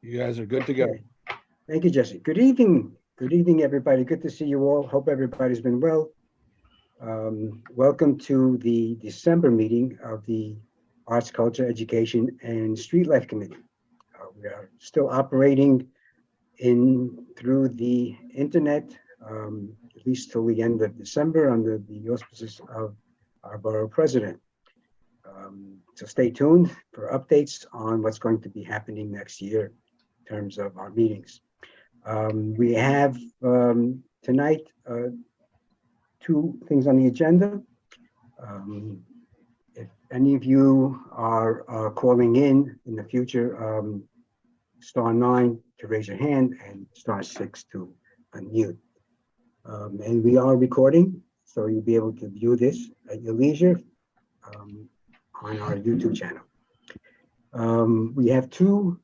You guys are good to go. Okay. Thank you, Jesse. Good evening. Good evening, everybody. Good to see you all. Hope everybody's been well. Welcome to the December meeting of the Arts, Culture, Education, and Street Life Committee. We are still operating through the internet, at least till the end of December, under the auspices of our borough president. So stay tuned for updates on what's going to be happening next year in terms of our meetings. We have tonight two things on the agenda. If any of you are calling in the future, star 9 to raise your hand and star 6 to unmute. And we are recording, so you'll be able to view this at your leisure on our YouTube channel. We have two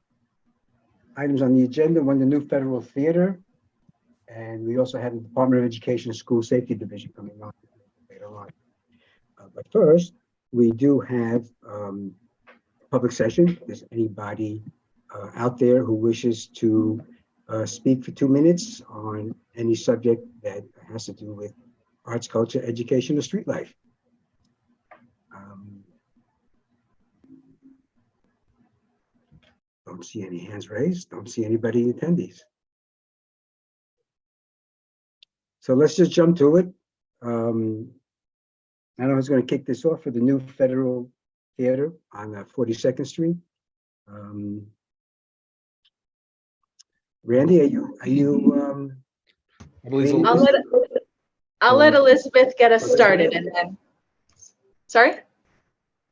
items on the agenda, one, the new federal theater, and we also have the Department of Education School Safety Division coming on later on. But first, we do have public session. If there's anybody out there who wishes to speak for 2 minutes on any subject that has to do with arts, culture, education, or street life. Don't see any hands raised. Don't see anybody attendees. So let's just jump to it. I don't know who's going to kick this off for the new federal theater on 42nd Street. Randy, are you? I believe I'll let Elizabeth get us started, and then. Sorry.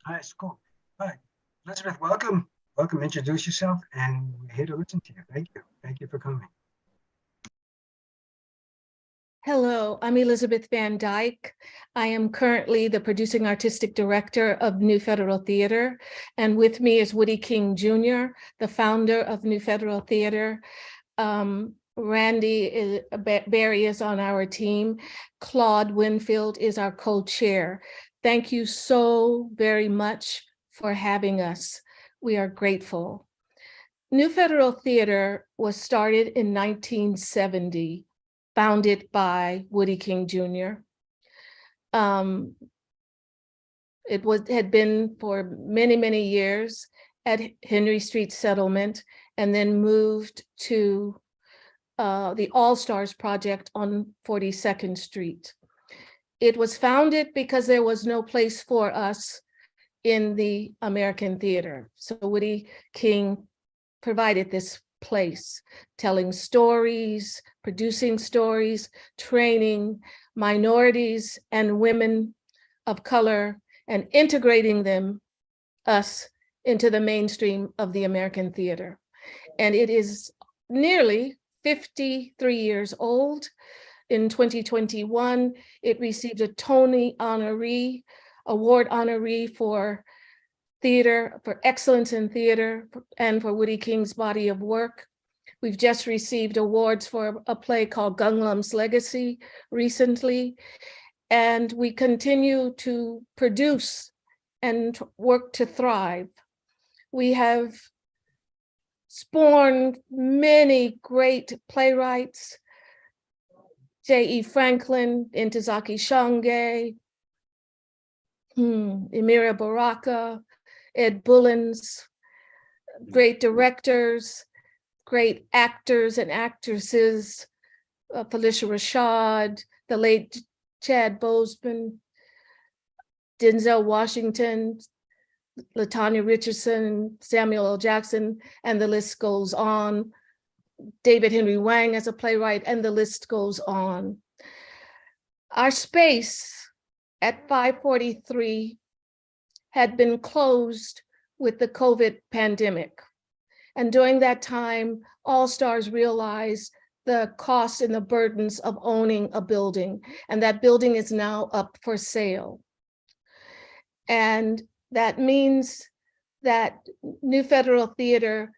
All right, cool. All right, Elizabeth, welcome. Welcome. Introduce yourself, and we're here to listen to you. Thank you. Thank you for coming. Hello, I'm Elizabeth Van Dyke. I am currently the producing artistic director of New Federal Theater, and with me is Woody King Jr., the founder of New Federal Theater. Randy Barry is on our team. Claude Winfield is our co-chair. Thank you so very much for having us. We are grateful. New Federal Theater was started in 1970, founded by Woody King Jr. It had been for many, many years at Henry Street Settlement, and then moved to the All Stars Project on 42nd Street. It was founded because there was no place for us in the American theater. So Woody King provided this place, telling stories, producing stories, training minorities and women of color, and integrating us into the mainstream of the American theater. And it is nearly 53 years old. In 2021, it received a Tony Award honoree for theater, for excellence in theater, and for Woody King's body of work. We've just received awards for a play called Gangnam's Legacy recently, and we continue to produce and work to thrive. We have spawned many great playwrights, J.E. Franklin, Ntozake Shange, Emira Baraka, Ed Bullens, great directors, great actors and actresses, Felicia Rashad, the late Chad Boseman, Denzel Washington, LaTanya Richardson, Samuel L. Jackson, and the list goes on. David Henry Wang as a playwright, and the list goes on. Our space at 543 had been closed with the COVID pandemic. And during that time, All Stars realized the costs and the burdens of owning a building, and that building is now up for sale. And that means that New Federal Theater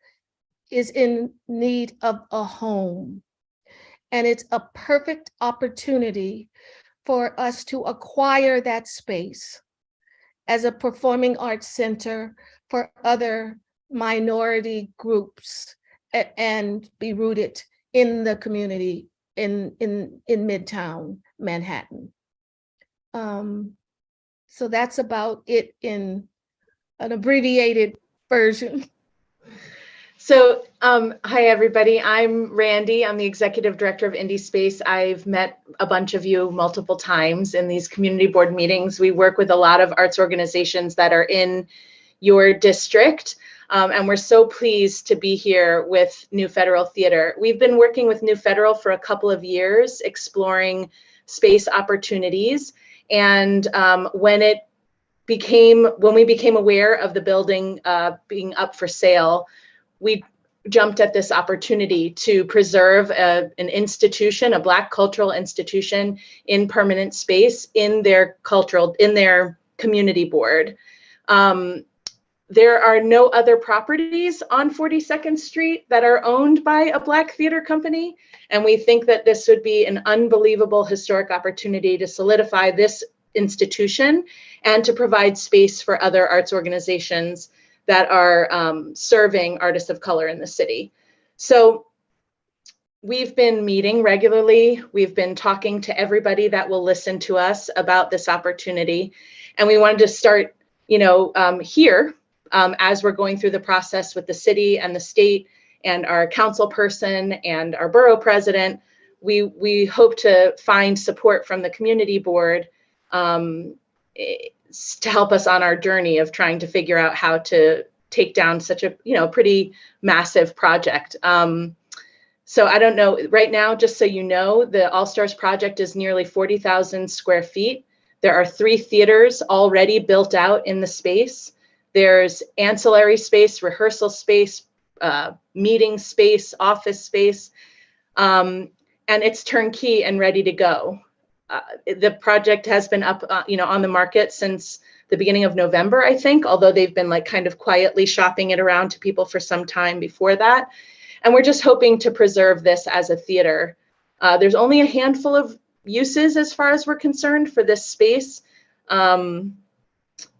is in need of a home. And it's a perfect opportunity for us to acquire that space as a performing arts center for other minority groups and be rooted in the community in Midtown Manhattan. So that's about it in an abbreviated version. So, hi everybody, I'm Randy. I'm the Executive Director of Indie Space. I've met a bunch of you multiple times in these community board meetings. We work with a lot of arts organizations that are in your district, and we're so pleased to be here with New Federal Theater. We've been working with New Federal for a couple of years, exploring space opportunities, and when we became aware of the building being up for sale, we jumped at this opportunity to preserve an institution, a Black cultural institution in permanent space in their community board. There are no other properties on 42nd Street that are owned by a Black theater company. And we think that this would be an unbelievable historic opportunity to solidify this institution and to provide space for other arts organizations that are serving artists of color in the city. So we've been meeting regularly. We've been talking to everybody that will listen to us about this opportunity. And we wanted to start, here as we're going through the process with the city and the state and our council person and our borough president. We hope to find support from the community board to help us on our journey of trying to figure out how to take down such a pretty massive project. So I don't know, right now, just so you know, the All Stars project is nearly 40,000 square feet. There are 3 theaters already built out in the space. There's ancillary space, rehearsal space, meeting space, office space, and it's turnkey and ready to go. The project has been up, on the market since the beginning of November, I think, although they've been like kind of quietly shopping it around to people for some time before that. And we're just hoping to preserve this as a theater. There's only a handful of uses as far as we're concerned for this space.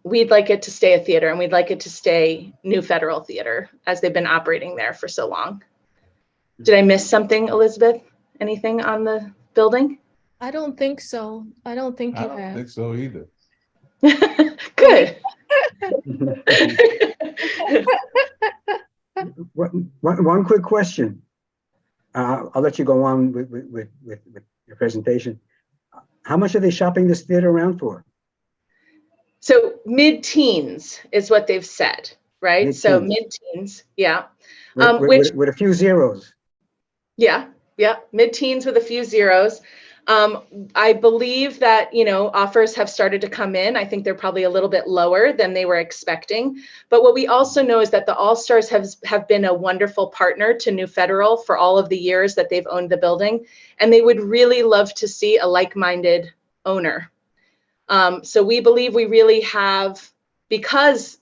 We'd like it to stay a theater, and we'd like it to stay New Federal Theater as they've been operating there for so long. Did I miss something, Elizabeth? Anything on the building? I don't think so. I don't think you I don't have. think so either. Good. One quick question. I'll let you go on with your presentation. How much are they shopping this theater around for? So mid-teens is what they've said, right? Mid-teens. So mid-teens, yeah. With a few zeros. Yeah, mid-teens with a few zeros. I believe that, offers have started to come in. I think they're probably a little bit lower than they were expecting. But what we also know is that the All-Stars have been a wonderful partner to New Federal for all of the years that they've owned the building. And they would really love to see a like-minded owner. So we believe we really have, because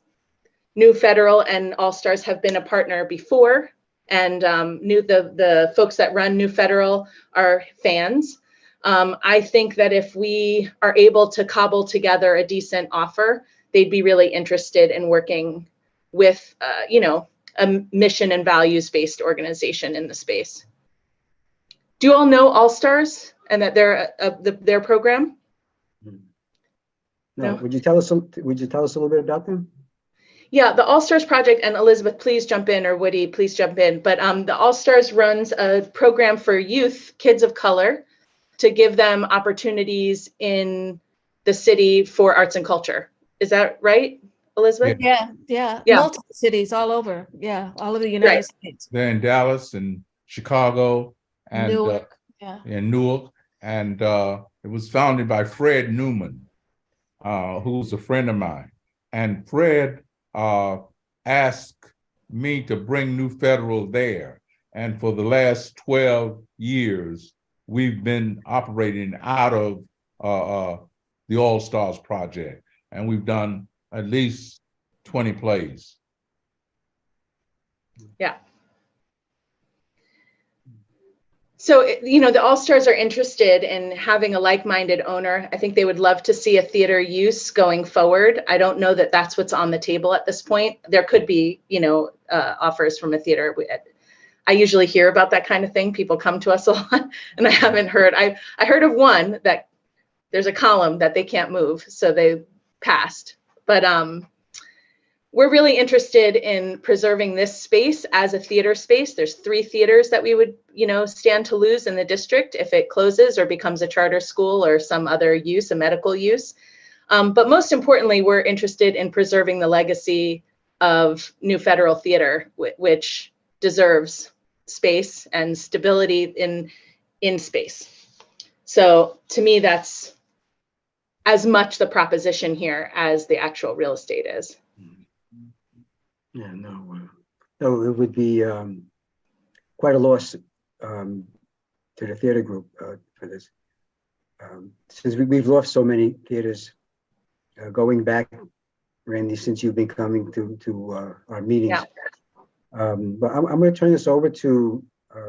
New Federal and All-Stars have been a partner before, and the folks that run New Federal are fans. I think that if we are able to cobble together a decent offer, they'd be really interested in working with, a mission and values-based organization in the space. Do you all know All-Stars and that they're their program? No. No. Would you tell us a little bit about them? Yeah, the All Stars project, and Elizabeth, please jump in, or Woody, please jump in. But the All Stars runs a program for youth, kids of color, to give them opportunities in the city for arts and culture. Is that right, Elizabeth? Yeah. Multiple cities all over. Yeah, all over the United States. They're in Dallas and Chicago and Newark. in Newark. And it was founded by Fred Newman, who's a friend of mine. And Fred asked me to bring New Federal there. And for the last 12 years, we've been operating out of the All Stars project. And we've done at least 20 plays. Yeah. So, the All-Stars are interested in having a like-minded owner. I think they would love to see a theater use going forward. I don't know that that's what's on the table at this point. There could be, offers from a theater. I usually hear about that kind of thing. People come to us a lot, and I haven't heard. I heard of one that there's a column that they can't move, so they passed. But we're really interested in preserving this space as a theater space. There's 3 theaters that we would, stand to lose in the district if it closes or becomes a charter school or some other use, a medical use. But most importantly, we're interested in preserving the legacy of New Federal Theater, which deserves space and stability in space. So to me, that's as much the proposition here as the actual real estate is. Yeah, no, so it would be quite a loss to the theater group for this. Since we've lost so many theaters going back, Randy, since you've been coming to our meetings. Yeah. But I'm going to turn this over to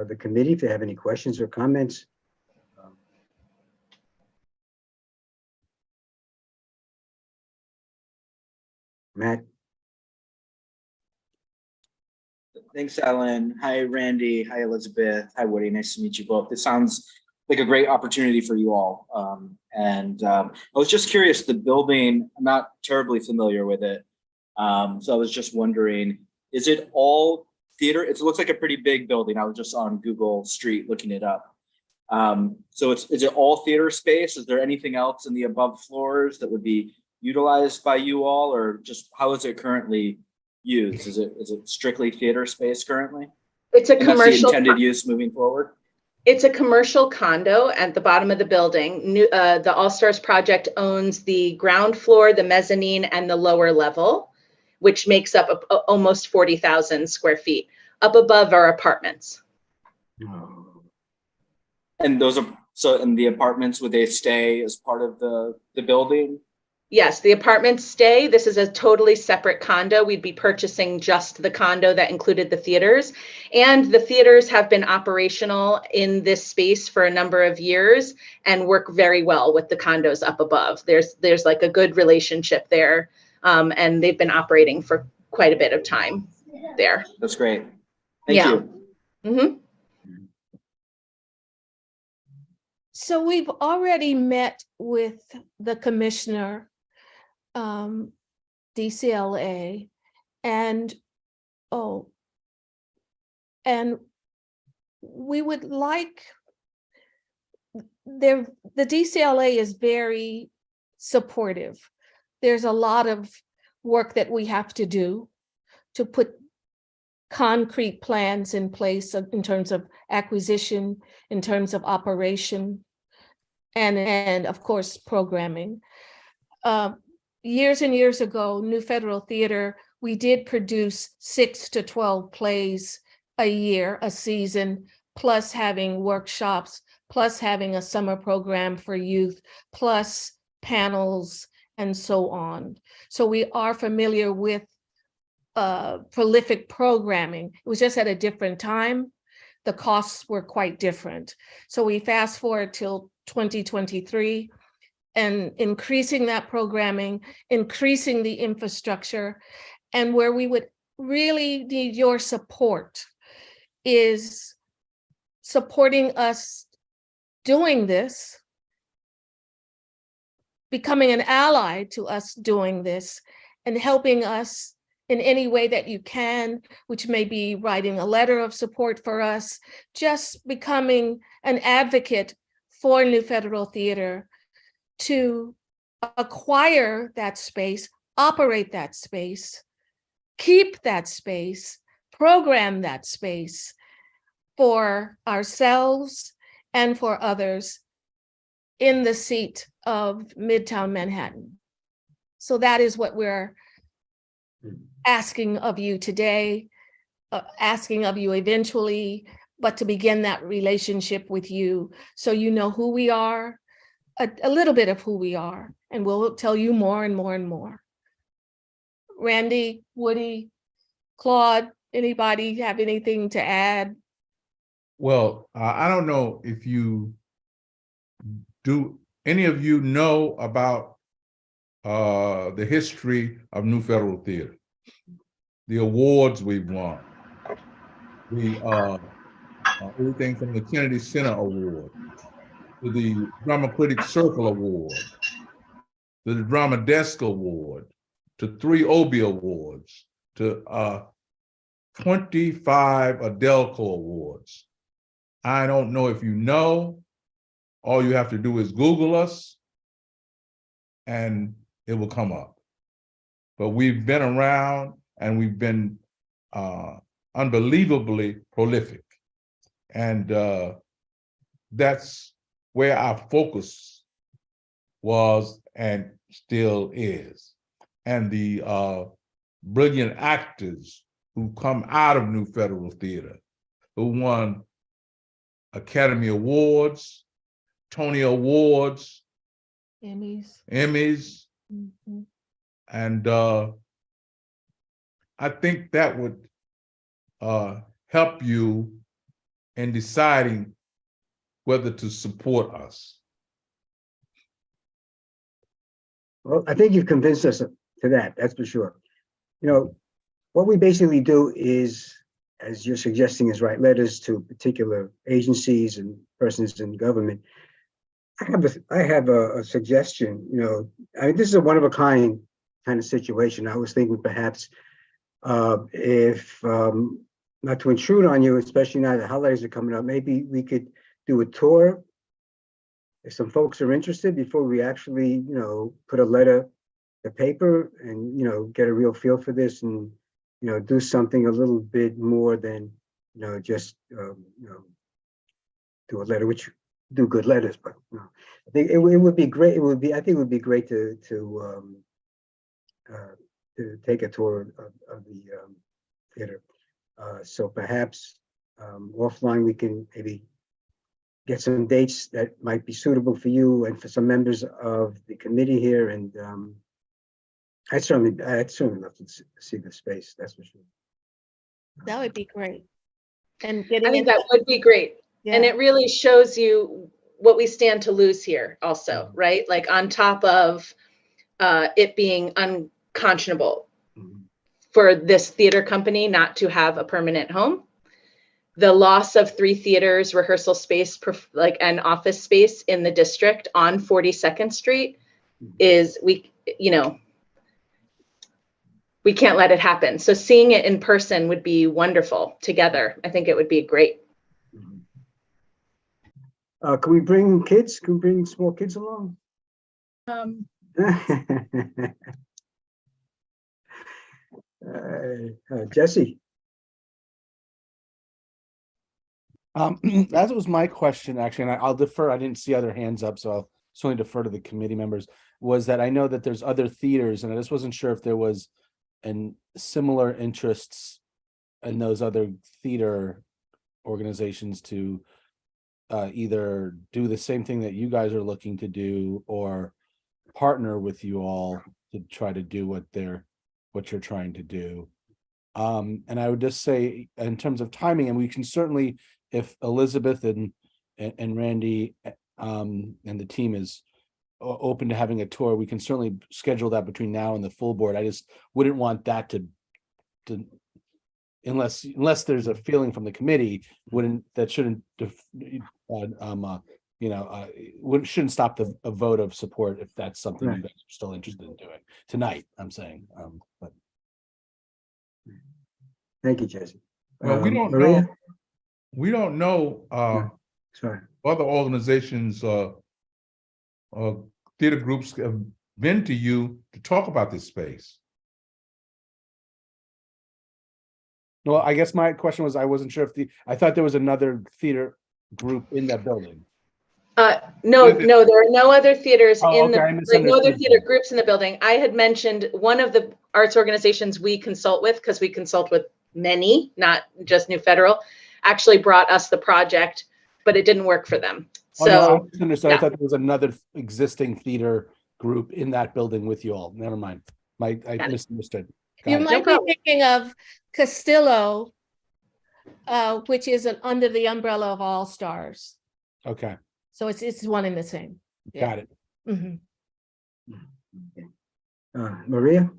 the committee if they have any questions or comments. Matt. Thanks, Ellen. Hi, Randy. Hi, Elizabeth. Hi, Woody. Nice to meet you both. This sounds like a great opportunity for you all. I was just curious, the building, I'm not terribly familiar with it. So I was just wondering, is it all theater? It looks like a pretty big building. I was just on Google Street looking it up. So is it all theater space? Is there anything else in the above floors that would be utilized by you all, or just how is it currently used? Is it strictly theater space currently? It's a commercial. That's the intended use moving forward? It's a commercial condo at the bottom of the building. The All Stars project owns the ground floor, the mezzanine, and the lower level, which makes up almost 40,000 square feet. Up above are apartments. Oh. And those are, so in the apartments, would they stay as part of the building? Yes, the apartments stay. This is a totally separate condo. We'd be purchasing just the condo that included the theaters. And the theaters have been operational in this space for a number of years and work very well with the condos up above. There's like a good relationship there. And they've been operating for quite a bit of time there. That's great. Thank you. Mm-hmm. So we've already met with the commissioner, DCLA, and we would like the DCLA is very supportive. There's a lot of work that we have to do to put concrete plans in place in terms of acquisition, in terms of operation, and of course, programming. Years and years ago, New Federal Theater, we did produce 6 to 12 plays a year, a season, plus having workshops, plus having a summer program for youth, plus panels, and so on. So we are familiar with prolific programming. It was just at a different time. The costs were quite different. So we fast forward till 2023 and increasing that programming, increasing the infrastructure, and where we would really need your support is supporting us doing this, becoming an ally to us doing this, and helping us in any way that you can, which may be writing a letter of support for us, just becoming an advocate for New Federal Theater to acquire that space, operate that space, keep that space, program that space for ourselves and for others in the seat of Midtown Manhattan. So that is what we're asking of you today, asking of you eventually, but to begin that relationship with you so you know who we are, a little bit of who we are, and we'll tell you more and more and more. Randy, Woody, Claude, anybody have anything to add? Well, I don't know if any of you know about the history of New Federal Theater, the awards we've won, everything from the Kennedy Center Award to the Drama Critics Circle Award, to the Drama Desk Award, to 3 Obie Awards, to 25 Adelco Awards. I don't know if you know. All you have to do is Google us and it will come up. But we've been around and we've been unbelievably prolific. And that's where our focus was and still is. And the brilliant actors who come out of New Federal Theater, who won Academy Awards, Tony Awards, Emmys. Mm-hmm. And I think that would help you in deciding whether to support us. Well, I think you've convinced us to that, that's for sure. You know, what we basically do is, as you're suggesting, is write letters to particular agencies and persons in government. I have a suggestion. You know, I mean, this is a one of a kind of situation. I was thinking perhaps if not to intrude on you, especially now the holidays are coming up, maybe we could do a tour if some folks are interested before we actually, you know, put a letter to paper and, you know, get a real feel for this and, you know, do something a little bit more than, you know, just, you know, do a letter, which do good letters, but you know, I think it would be great. I think it would be great to take a tour of the theater. So perhaps offline we can maybe get some dates that might be suitable for you and for some members of the committee here. And I'd certainly love to see the space. That's for sure. That would be great. And I getting think that would be great. Yeah. And it really shows you what we stand to lose here also, right? Like on top of it being unconscionable for this theater company not to have a permanent home. The loss of 3 theaters, rehearsal space, and office space in the district on 42nd Street is, we can't let it happen. So seeing it in person would be wonderful together. I think it would be great. Can we bring kids? Can we bring small kids along? Jesse. That was my question, actually, and I'll defer. I didn't see other hands up, so I'll certainly defer to the committee members. Was that I know that there's other theaters, and I just wasn't sure if there was similar interests in those other theater organizations to either do the same thing that you guys are looking to do or partner with you all to try to do what you're trying to do. And I would just say in terms of timing, and we can certainly, if Elizabeth and Randy and the team is open to having a tour, we can certainly schedule that between now and the full board. I just wouldn't want that to unless there's a feeling from the committee, shouldn't stop a vote of support if that's something you guys are still interested in doing tonight. I'm saying, but thank you, Jesse. Well, we don't Maria? know. We don't know Sorry. other organizations, theater groups have been to you to talk about this space. Well, I guess my question was, I wasn't sure if I thought there was another theater group in that building. No, there are no other theaters no other theater you. groups in the building. I had mentioned one of the arts organizations we consult with, because we consult with many, not just New Federal, actually brought us the project, but it didn't work for them. Oh, so no, I misunderstood. Yeah. I thought there was another existing theater group in that building with you all. Never mind. I misunderstood. You Got it. might be thinking of Castillo, which is under the umbrella of All Stars. Okay. So it's one and the same. Yeah. Got it. Mhm. Maria?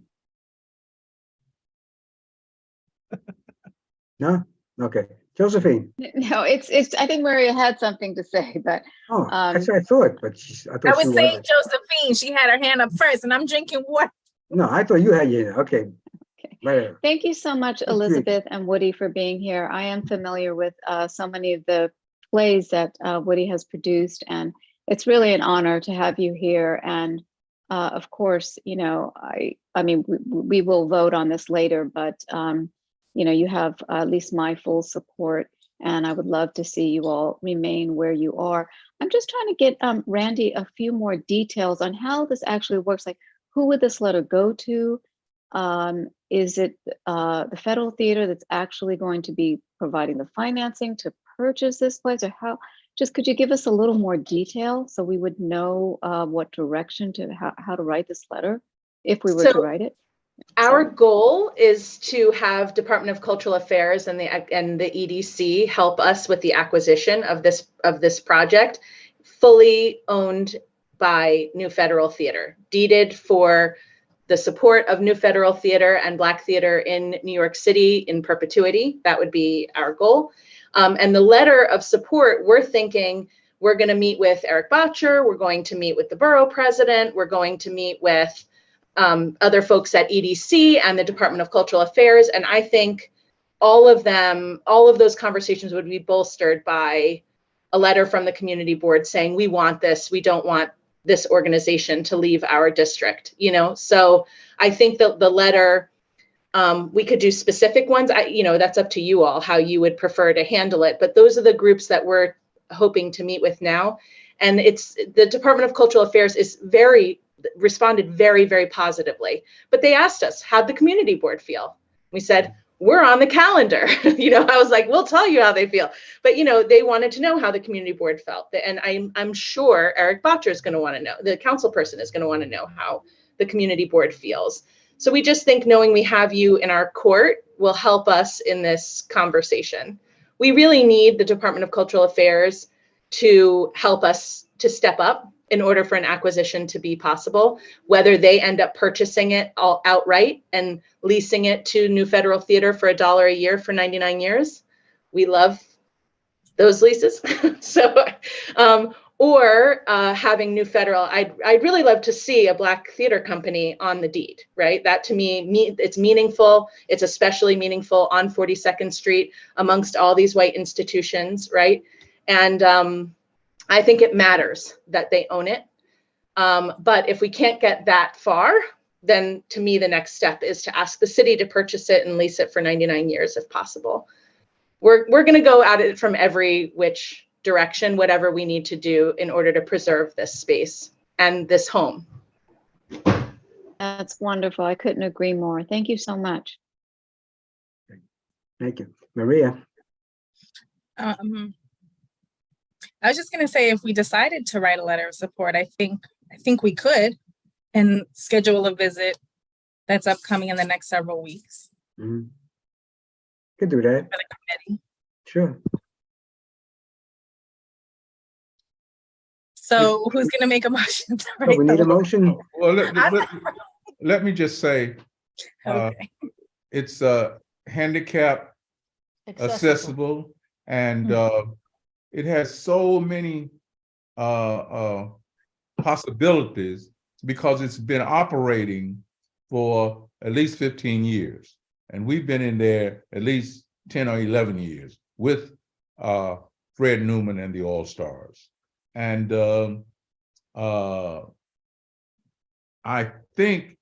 No? Okay. Josephine. No, it's, I think Maria had something to say, but Oh, that's what I thought, but I I thought was she saying wasn't. Josephine. She had her hand up first, and I'm drinking water. No, I thought you had your, okay. Okay. Right. Thank you so much, Thank you. Elizabeth and Woody, for being here. I am familiar with so many of the plays that Woody has produced, and it's really an honor to have you here. And of course, you know, I mean, we will vote on this later, but you know, you have at least my full support, and I would love to see you all remain where you are. I'm just trying to get Randy a few more details on how this actually works. Like, who would this letter go to? Is it the Federal Theater that's actually going to be providing the financing to purchase this place, or how? Just could you give us a little more detail so we would know what direction to how to write this letter if we were to write it? Our goal is to have Department of Cultural Affairs and the EDC help us with the acquisition of this project, fully owned by New Federal Theater, deeded for the support of New Federal Theater and Black Theater in New York City in perpetuity. That would be our goal. And the letter of support, we're thinking we're going to meet with Eric Botcher, we're going to meet with the borough president, we're going to meet with other folks at EDC and the Department of Cultural Affairs. And I think all of those conversations would be bolstered by a letter from the community board saying, we want this, we don't want this organization to leave our district, you know? So I think that the letter, we could do specific ones. You know, that's up to you all, how you would prefer to handle it. But those are the groups that we're hoping to meet with now. And it's the Department of Cultural Affairs is responded very, very positively. But they asked us, how'd the community board feel? We said, we're on the calendar. You know, I was like, we'll tell you how they feel. But, you know, they wanted to know how the community board felt. And I'm sure Eric Botcher is going to want to know, the council person is going to want to know how the community board feels. So we just think knowing we have you in our court will help us in this conversation. We really need the Department of Cultural Affairs to help us to step up in order for an acquisition to be possible, whether they end up purchasing it all outright and leasing it to New Federal Theater for $1 a year for 99 years. We love those leases. So, or having New Federal, I'd really love to see a Black theater company on the deed, right? That to me, it's meaningful. It's especially meaningful on 42nd Street amongst all these white institutions, right? And I think it matters that they own it. But if we can't get that far, then to me, the next step is to ask the city to purchase it and lease it for 99 years if possible. We're going to go at it from every which direction, whatever we need to do in order to preserve this space and this home. That's wonderful. I couldn't agree more. Thank you so much. Thank you. Maria. I was just going to say, if we decided to write a letter of support, I think we could and schedule a visit that's upcoming in the next several weeks. Mm-hmm. Could do that. For the committee. Sure. So who's going to make a motion? To So we need a motion. Well, let me just say, Okay. it's handicap accessible, and it has so many possibilities because it's been operating for at least 15 years. And we've been in there at least 10 or 11 years with Fred Newman and the All-Stars. And I think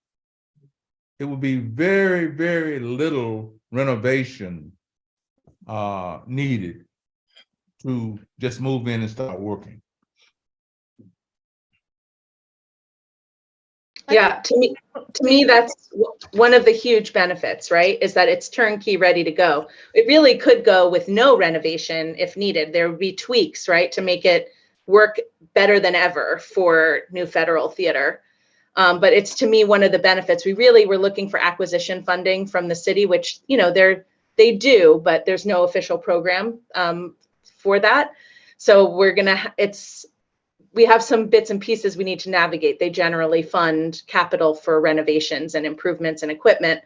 it would be very, very little renovation needed to just move in and start working. Yeah, to me, that's one of the huge benefits, right? Is that it's turnkey, ready to go. It really could go with no renovation if needed. There would be tweaks, right, to make it work better than ever for New Federal Theater. But it's, to me, one of the benefits. We really were looking for acquisition funding from the city, which, you know, they do, but there's no official program for that. So we have some bits and pieces we need to navigate. They generally fund capital for renovations and improvements and equipment.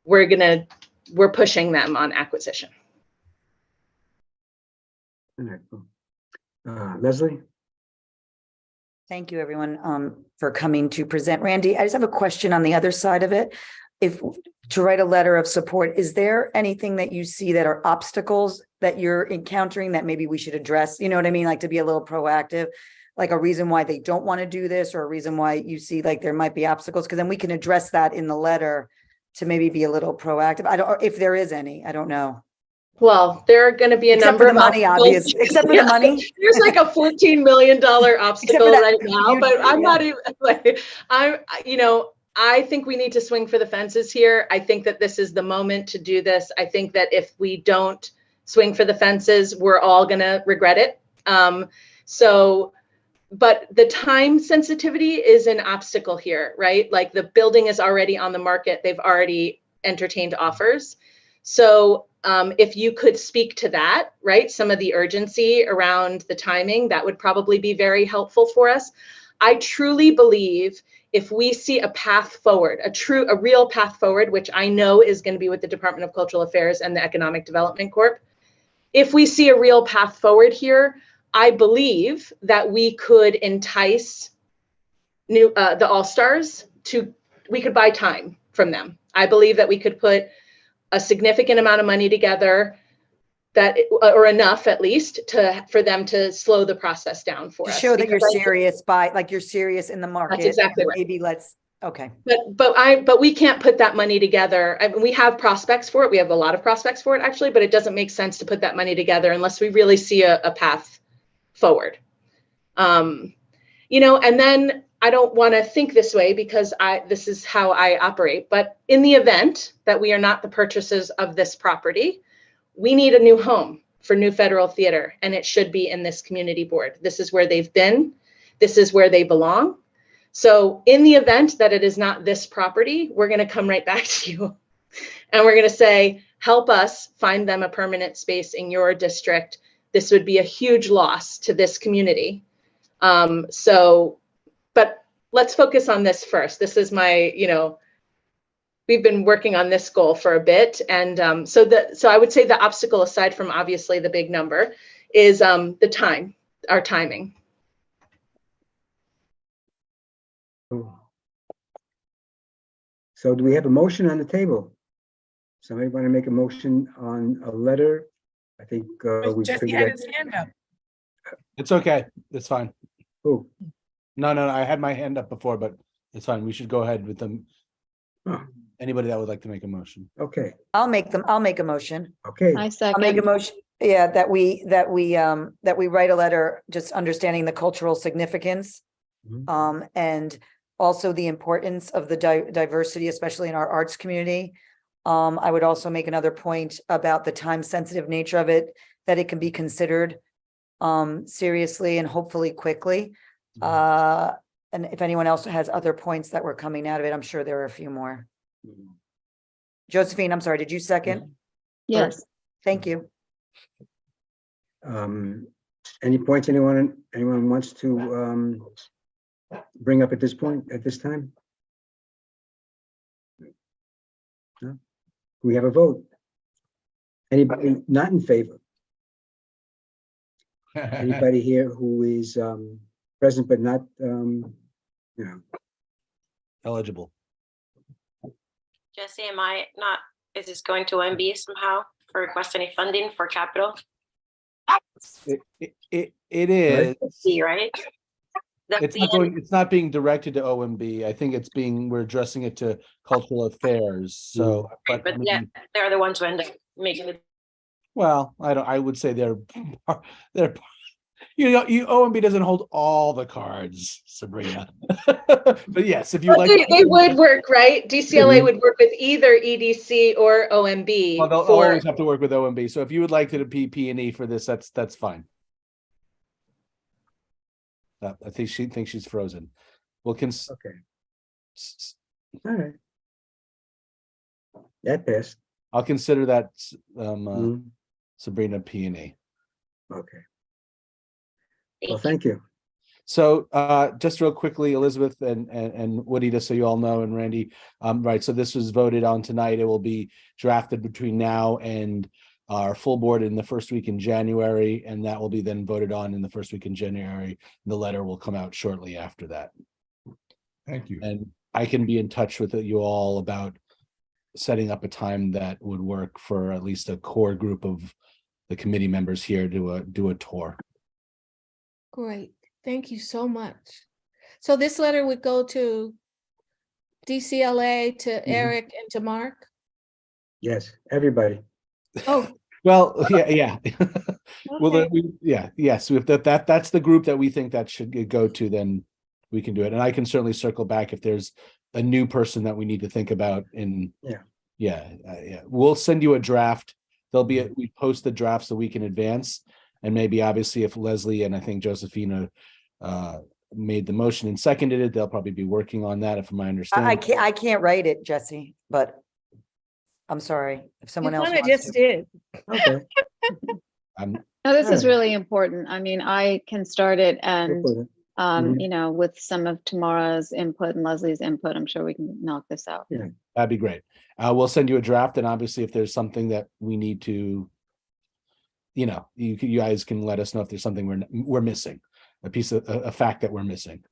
We're pushing them on acquisition. All right, cool. Leslie? Thank you, everyone, for coming to present. Randy, I just have a question on the other side of it. If to write a letter of support, is there anything that you see that are obstacles that you're encountering that maybe we should address? You know what I mean? Like to be a little proactive, like a reason why they don't want to do this or a reason why you see like there might be obstacles, because then we can address that in the letter to maybe be a little proactive. I don't, if there is any, I don't know. Well, there are going to be a Except number for of the money, obstacles. obviously. Except for the money. There's like a $14 million obstacle that right now, but I'm yeah. not even like, I think we need to swing for the fences here. I think that this is the moment to do this. I think that if we don't swing for the fences, we're all going to regret it. But the time sensitivity is an obstacle here, right? Like the building is already on the market. They've already entertained offers. So if you could speak to that, right? Some of the urgency around the timing, that would probably be very helpful for us. I truly believe if we see a path forward, a real path forward, which I know is going to be with the Department of Cultural Affairs and the Economic Development Corp. If we see a real path forward here, I believe that we could entice the All-Stars we could buy time from them. I believe that we could put a significant amount of money together or enough at least for them to slow the process down for us. To show that you're serious you're serious in the market. That's exactly right. Maybe okay. But we can't put that money together. I mean, we have prospects for it. We have a lot of prospects for it actually, but it doesn't make sense to put that money together unless we really see a path forward. And then I don't want to think this way because this is how I operate, but in the event that we are not the purchasers of this property, we need a new home for New Federal Theater, and it should be in this community board. This is where they've been. This is where they belong. So in the event that it is not this property, we're going to come right back to you and we're going to say, help us find them a permanent space in your district. This would be a huge loss to this community. But let's focus on this first. This is my, we've been working on this goal for a bit. And so I would say the obstacle, aside from obviously the big number, is our timing. So do we have a motion on the table? Somebody want to make a motion on a letter? I think we Jesse had his hand up. It's okay. It's fine. Who? No, I had my hand up before, but it's fine. We should go ahead with them. Oh. Anybody that would like to make a motion. Okay. I'll make a motion. Okay. I I'll make a second. motion. Yeah, that we write a letter, just understanding the cultural significance, Mhm. and also the importance of the diversity, especially in our arts community. I would also make another point about the time sensitive nature of it, that it can be considered seriously and hopefully quickly. And if anyone else has other points that were coming out of it, I'm sure there are a few more. Josephine, I'm sorry, did you second? Yes. Thank you. Any points anyone wants to bring up at this time? No? We have a vote. Anybody not in favor? Anybody here who is present but not Eligible. Jesse, is this going to OMB somehow for request any funding for capital? It is. See, right? It's not being directed to OMB. I think we're addressing it to cultural affairs. So, but yeah, they're the ones who end up making it. Well, I would say they're OMB doesn't hold all the cards, Sabrina. But yes, if you like, they would work, right? DCLA would work with either EDC or OMB. Well, they'll always have to work with OMB. So if you would like to be P&E for this, that's fine. I think she thinks she's frozen. Okay. All right. That passed. I'll consider that Sabrina P&E. Okay. Well, thank you. So just real quickly, Elizabeth and Woody, just so you all know, and Randy, right, so this was voted on tonight. It will be drafted between now and our full board in the first week in January, and that will be then voted on in the first week in January. The letter will come out shortly after that. Thank you. And I can be in touch with you all about setting up a time that would work for at least a core group of the committee members here to do a tour. Great. Thank you so much. So this letter would go to DCLA, to Eric, and to Mark? Yes, everybody. Oh, Well, yeah. Well, okay. yes. If that's the group that we think that should go to, then we can do it. And I can certainly circle back if there's a new person that we need to think about. Yeah. We'll send you a draft. There'll be we post the drafts a week in advance, and maybe obviously if Leslie and I think Josephina made the motion and seconded it, they'll probably be working on that, if my understanding. I can't write it, Jesse, but I'm sorry if someone else Ivana wants just to. did. Okay. I'm No, this is Alright. really important. I mean, I can start it and, Go for it. Mhm. you know, with some of Tamara's input and Leslie's input, I'm sure we can knock this out. Yeah. That'd be great. We'll send you a draft, and obviously if there's something that we need to, you guys can let us know if there's something we're missing, a fact that we're missing.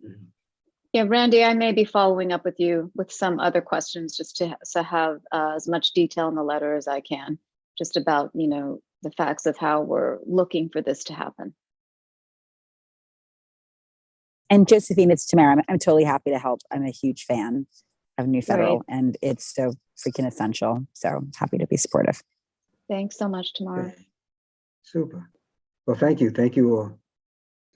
Yeah, Randy, I may be following up with you with some other questions just to have as much detail in the letter as I can, just about, you know, the facts of how we're looking for this to happen. And Josephine, it's Tamara. I'm totally happy to help. I'm a huge fan of New Federal, Great. and it's so freaking essential. So happy to be supportive. Thanks so much, Tamara. Okay. Super. Well, thank you. Thank you all.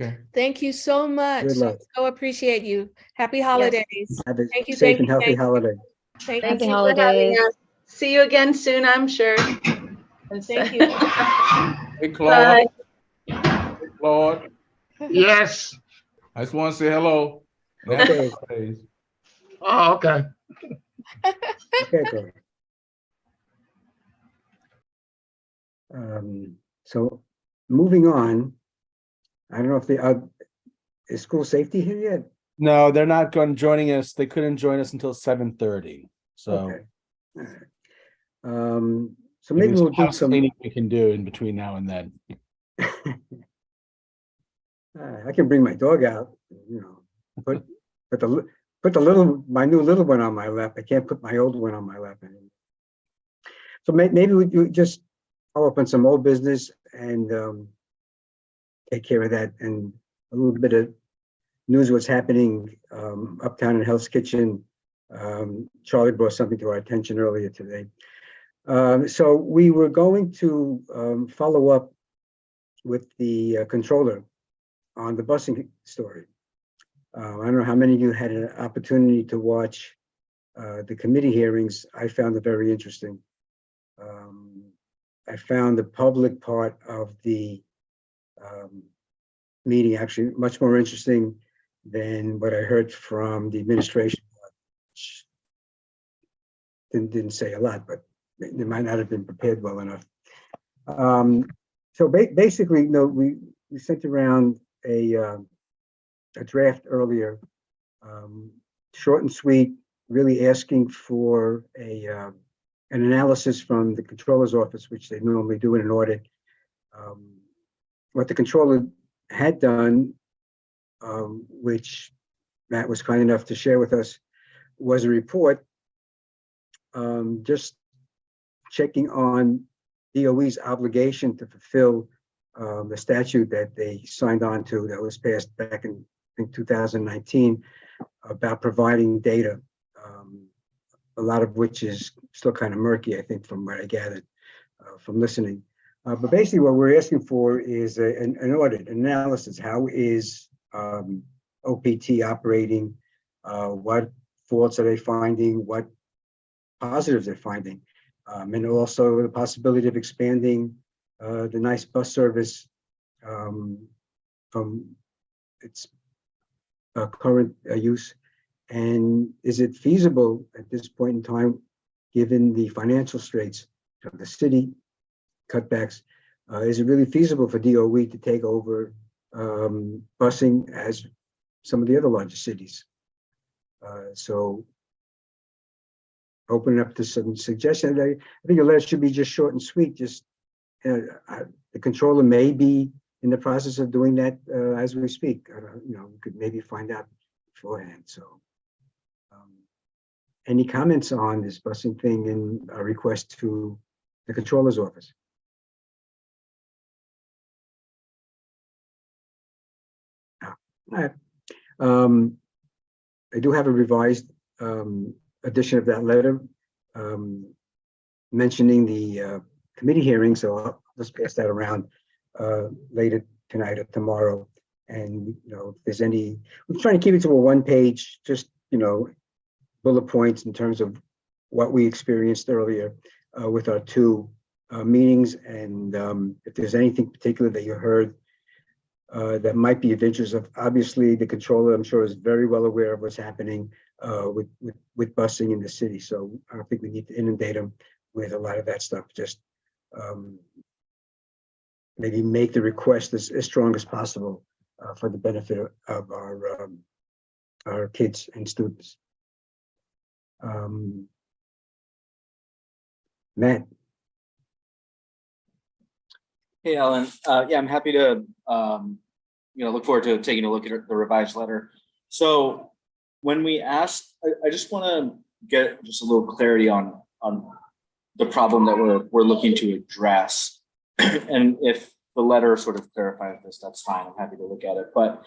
Okay. Thank you so much. Good luck. So appreciate you. Happy holidays. Have a Thank you, safe thank and you, healthy thank you. holiday. Thank Thank you. you Happy for having holidays. us. See you again soon, I'm sure. Thank you. Hey, Claude. Bye. Hey, Claude. Yes. I just want to say hello. And Okay. happy holidays. Oh, okay. Okay, go. So moving on, I don't know if is school safety here yet? No, they're not joining us. They couldn't join us until 7:30. So Okay. All right. So maybe maybe we'll do some. cleaning we can do in between now and then. I can bring my dog out, you know, put my new little one on my lap. I can't put my old one on my lap anymore. So maybe we just follow up on some old business and take care of that, and a little bit of news what's happening uptown in Hell's Kitchen. Charlie brought something to our attention earlier today. So we were going to follow up with the controller on the busing story. I don't know how many of you had an opportunity to watch the committee hearings. I found it very interesting. I found the public part of the meeting actually much more interesting than what I heard from the administration. Which didn't say a lot, but they might not have been prepared well enough. So basically, you know, we sent around a draft earlier, short and sweet, really asking for an analysis from the controller's office, which they normally do in an audit. What the controller had done, which Matt was kind enough to share with us, was a report just checking on DOE's obligation to fulfill the statute that they signed on to that was passed back in, I think, 2019 about providing data, a lot of which is still kind of murky, I think, from what I gathered from listening. But basically what we're asking for is an audit, analysis. How is OPT operating? What faults are they finding? What positives they're finding? And also the possibility of expanding the nice bus service from its current use. And is it feasible at this point in time, given the financial straits of the city, cutbacks, is it really feasible for DOE to take over busing as some of the other larger cities? So open up to some suggestions. I think your letter should be just short and sweet, just the controller may be in the process of doing that as we speak. We could maybe find out beforehand. So, any comments on this busing thing and a request to the controller's office? All right. I do have a revised edition of that letter mentioning the committee hearing, so I'll just pass that around later tonight or tomorrow. And if there's any, we're trying to keep it to a one-page, just bullet points in terms of what we experienced earlier with our two meetings, and if there's anything particular that you heard that might be of interest. Obviously, the controller, I'm sure, is very well aware of what's happening with busing in the city. So I don't think we need to inundate them with a lot of that stuff. Just maybe make the request as strong as possible for the benefit of our kids and students. Matt. Hey, Alan. Yeah, I'm happy to look forward to taking a look at the revised letter. So when we asked, I just want to get just a little clarity on the problem that we're looking to address. And if the letter sort of clarifies this, that's fine. I'm happy to look at it. But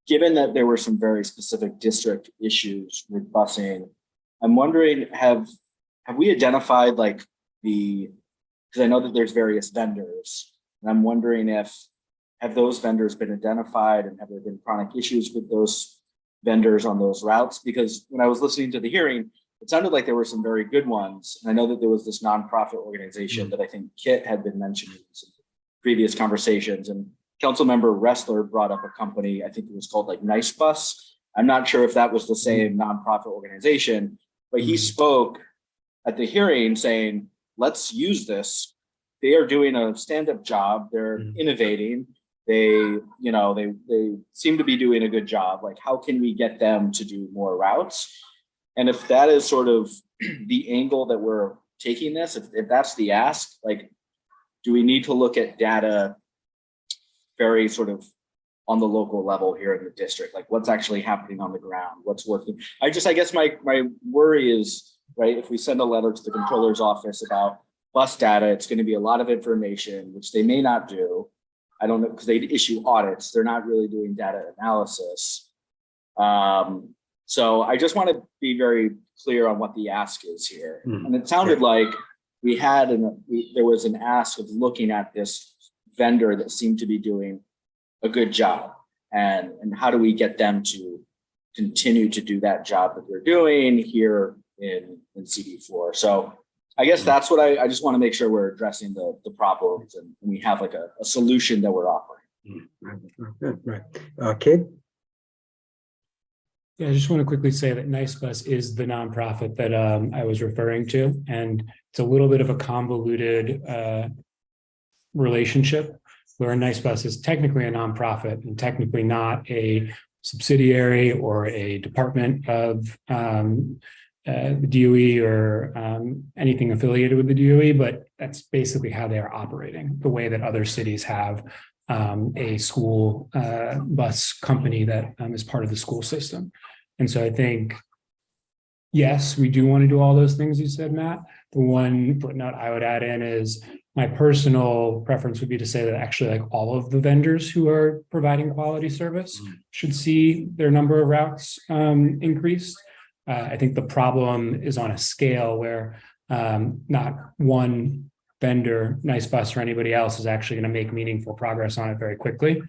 given that there were some very specific district issues with busing, I'm wondering, have we identified because I know that there's various vendors, and I'm wondering have those vendors been identified, and have there been chronic issues with those vendors on those routes? Because when I was listening to the hearing, it sounded like there were some very good ones. And I know that there was this nonprofit organization that I think Kit had been mentioning in some previous conversations, and Councilmember Ressler brought up a company, I think it was called Nice Bus. I'm not sure if that was the same nonprofit organization, but he spoke at the hearing saying, let's use this. They are doing a stand-up job. They're innovating. They seem to be doing a good job. How can we get them to do more routes? And if that is sort of the angle that we're taking this, if that's the ask, do we need to look at data very sort of on the local level here in the district? What's actually happening on the ground? What's working? I guess my worry is, right, if we send a letter to the controller's office about bus data, it's going to be a lot of information, which they may not do. I don't know, because they issue audits. They're not really doing data analysis. So I just want to be very clear on what the ask is here. And it sounded like there was an ask of looking at this vendor that seemed to be doing a good job, and how do we get them to continue to do that job that they're doing here in MCB4. So I guess that's what I just want to make sure we're addressing the problems, and we have a solution that we're offering. Right. Kid? Yeah, I just want to quickly say that Nice Bus is the nonprofit that I was referring to, and it's a little bit of a convoluted relationship where Nice Bus is technically a nonprofit and technically not a subsidiary or a department of the DOE or anything affiliated with the DOE, but that's basically how they are operating, the way that other cities have a school bus company that is part of the school system. And so I think, yes, we do want to do all those things you said, Matt. The one footnote I would add in is my personal preference would be to say that actually all of the vendors who are providing quality service should see their number of routes increased. I think the problem is on a scale where not one vendor, Nice Bus or anybody else, is actually going to make meaningful progress on it very quickly,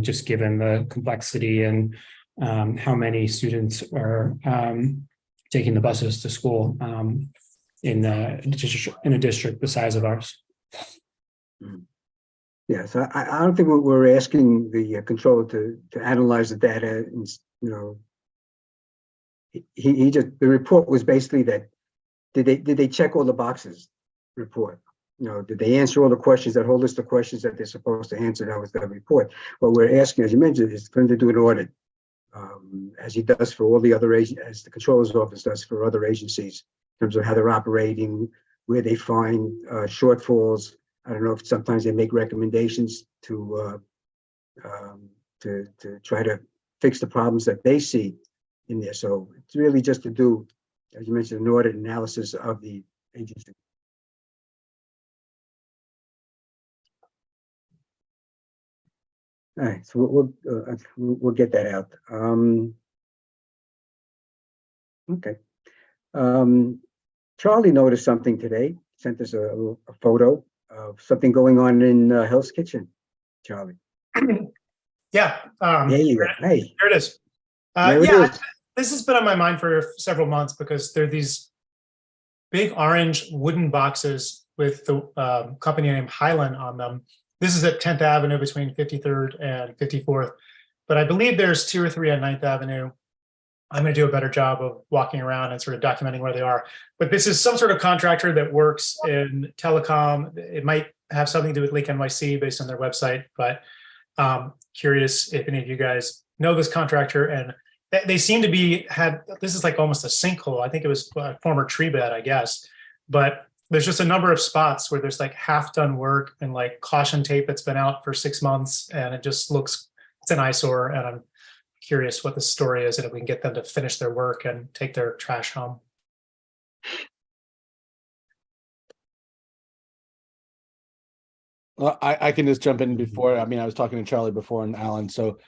just given the complexity and how many students are taking the buses to school in a district the size of ours. Yeah, so I don't think we're asking the controller to analyze the data. And, he just, the report was basically that did they check all the boxes? Report. Did they answer all the questions, that whole list of questions that they're supposed to answer? That was the report. What we're asking, as you mentioned, is for him to do an audit, as he does for all the other as the controller's office does for other agencies, in terms of how they're operating, where they find shortfalls. I don't know if sometimes they make recommendations to try to fix the problems that they see in there. So it's really just to do, as you mentioned, an audit analysis of the agency. All right, so we'll get that out. Okay. Charlie noticed something today. Sent us a photo of something going on in Hell's Kitchen. Charlie. Yeah. There you go. Hey, there it is. There it Yeah, is. this has been on my mind for several months because there are these big orange wooden boxes with the company name Highland on them. This is at 10th Avenue between 53rd and 54th, but I believe there's 2 or 3 on 9th Avenue. I'm going to do a better job of walking around and sort of documenting where they are. But this is some sort of contractor that works in telecom. It might have something to do with Lake NYC based on their website, but curious if any of you guys know this contractor. And they seem to be this is like almost a sinkhole. I think it was a former tree bed, I guess. But there's just a number of spots where there's like half done work and like caution tape that's been out for 6 months. And it just looks, it's an eyesore. And I'm curious what the story is and if we can get them to finish their work and take their trash home. Well, I can just jump in before. I mean, I was talking to Charlie before and Alan. So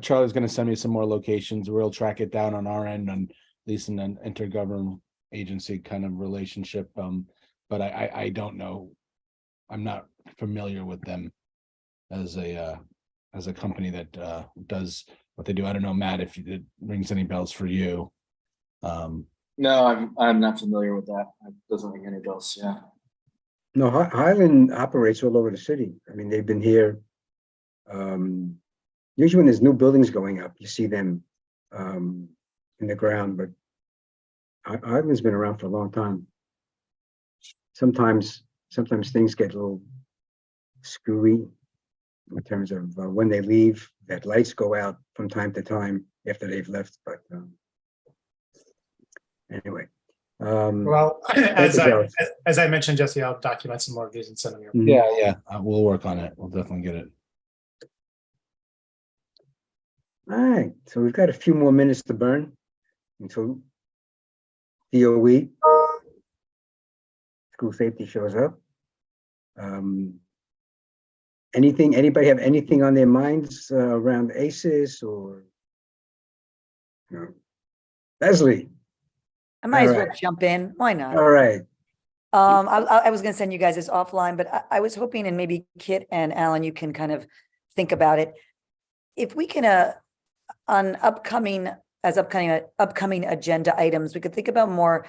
Charlie's going to send me some more locations. We'll track it down on our end, and at least in an intergovernmental agency kind of relationship. But I don't know. I'm not familiar with them as a company that does what they do. I don't know, Matt, if it rings any bells for you. No, I'm not familiar with that. It doesn't ring any bells. Yeah. No, Highland operates all over the city. I mean, they've been here. Usually when there's new buildings going up, you see them in the ground, but Highland's been around for a long time. Sometimes things get a little screwy in terms of when they leave, that lights go out from time to time after they've left. But anyway. Well, as I mentioned, Jesse, I'll document some more of these and send them your way. Yeah. We'll work on it. We'll definitely get it. All right. So we've got a few more minutes to burn until DOE, school safety, shows up. Anybody have anything on their minds around ACES or Leslie? I might as well jump in. Why not? All right. I was going to send you guys this offline, but I was hoping, and maybe Kit and Alan, you can kind of think about it. If we can, on upcoming agenda items, we could think about more.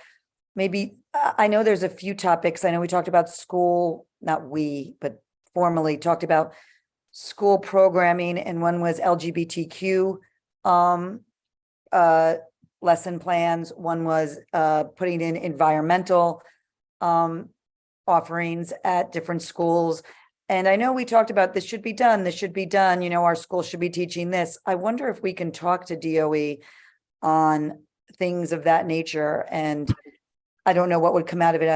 Maybe I know there's a few topics. I know we talked about school, not we, but formally talked about school programming, and one was LGBTQ lesson plans. One was putting in environmental offerings at different schools. And I know we talked about this should be done, our school should be teaching this. I wonder if we can talk to DOE on things of that nature. And I don't know what would come out of it,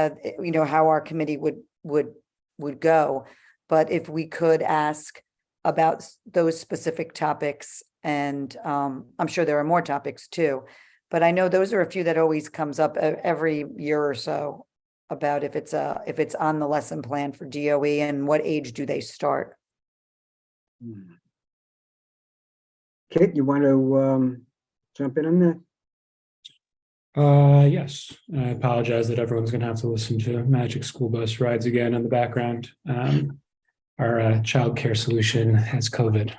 how our committee would go. But if we could ask about those specific topics, and I'm sure there are more topics too, but I know those are a few that always comes up every year or so about if it's on the lesson plan for DOE and what age do they start. Kit, you want to jump in on that? Yes, I apologize that everyone's going to have to listen to Magic School Bus rides again in the background. Our child care solution has COVID.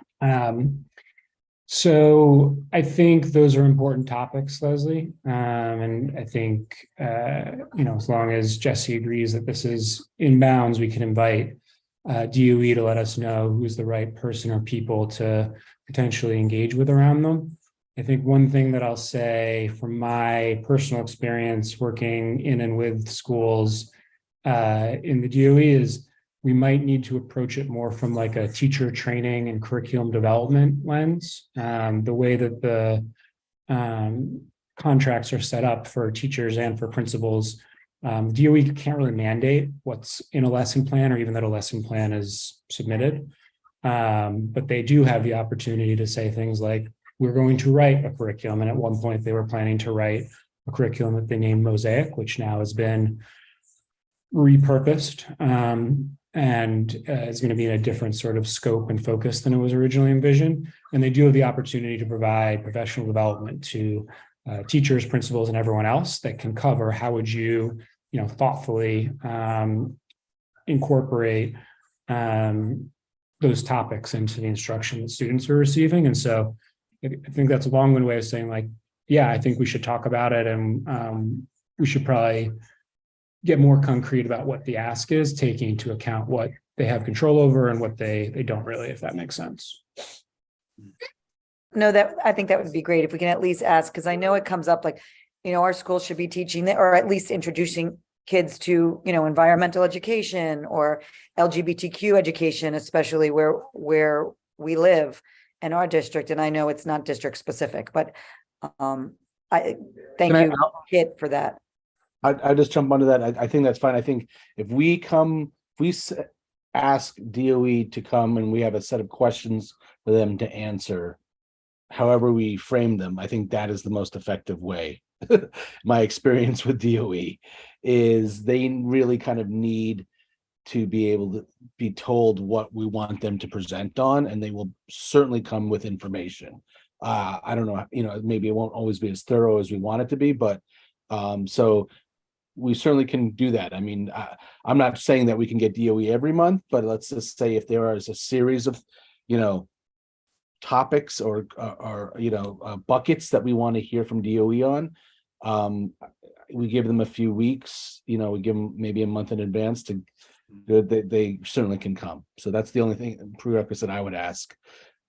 So I think those are important topics, Leslie. And I think, as long as Jesse agrees that this is in bounds, we can invite DOE to let us know who's the right person or people to potentially engage with around them. I think one thing that I'll say from my personal experience working in and with schools in the DOE is we might need to approach it more from like a teacher training and curriculum development lens. The way that the contracts are set up for teachers and for principals DOE can't really mandate what's in a lesson plan or even that a lesson plan is submitted. But they do have the opportunity to say things like, we're going to write a curriculum. And at one point they were planning to write a curriculum that they named Mosaic, which now has been repurposed and is going to be in a different sort of scope and focus than it was originally envisioned. And they do have the opportunity to provide professional development to teachers, principals, and everyone else that can cover how would you, thoughtfully incorporate those topics into the instruction that students are receiving. And so I think that's a long-winded way of saying, like, yeah, I think we should talk about it, and we should probably get more concrete about what the ask is, taking into account what they have control over and what they don't really, if that makes sense. No, I think that would be great if we can at least ask, because I know it comes up like, our school should be teaching or at least introducing kids to, environmental education or LGBTQ education, especially where we live in our district. And I know it's not district specific, but I thank you, Kit, for that. I just jump onto that. I think that's fine. I think if we ask DOE to come and we have a set of questions for them to answer, however we frame them, I think that is the most effective way. My experience with DOE is they really kind of need to be able to be told what we want them to present on, and they will certainly come with information. I don't know, maybe it won't always be as thorough as we want it to be, but so we certainly can do that. I mean, I'm not saying that we can get DOE every month, but let's just say if there is a series of, topics or buckets that we want to hear from DOE on, we give them a few weeks, we give them maybe a month in advance to they certainly can come. So that's the only prerequisite I would ask,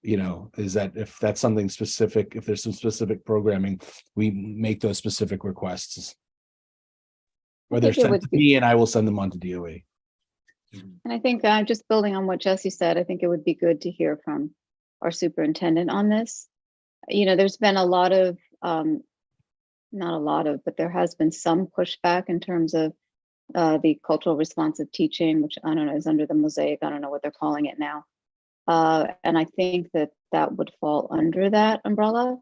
is that if that's something specific, if there's some specific programming, we make those specific requests. Or they're sent to me and I will send them on to DOE. And I think just building on what Jesse said, I think it would be good to hear from our superintendent on this. There's been a lot of, not a lot of, but there has been some pushback in terms of the cultural responsive teaching, which I don't know, is under the Mosaic. I don't know what they're calling it now. And I think that would fall under that umbrella,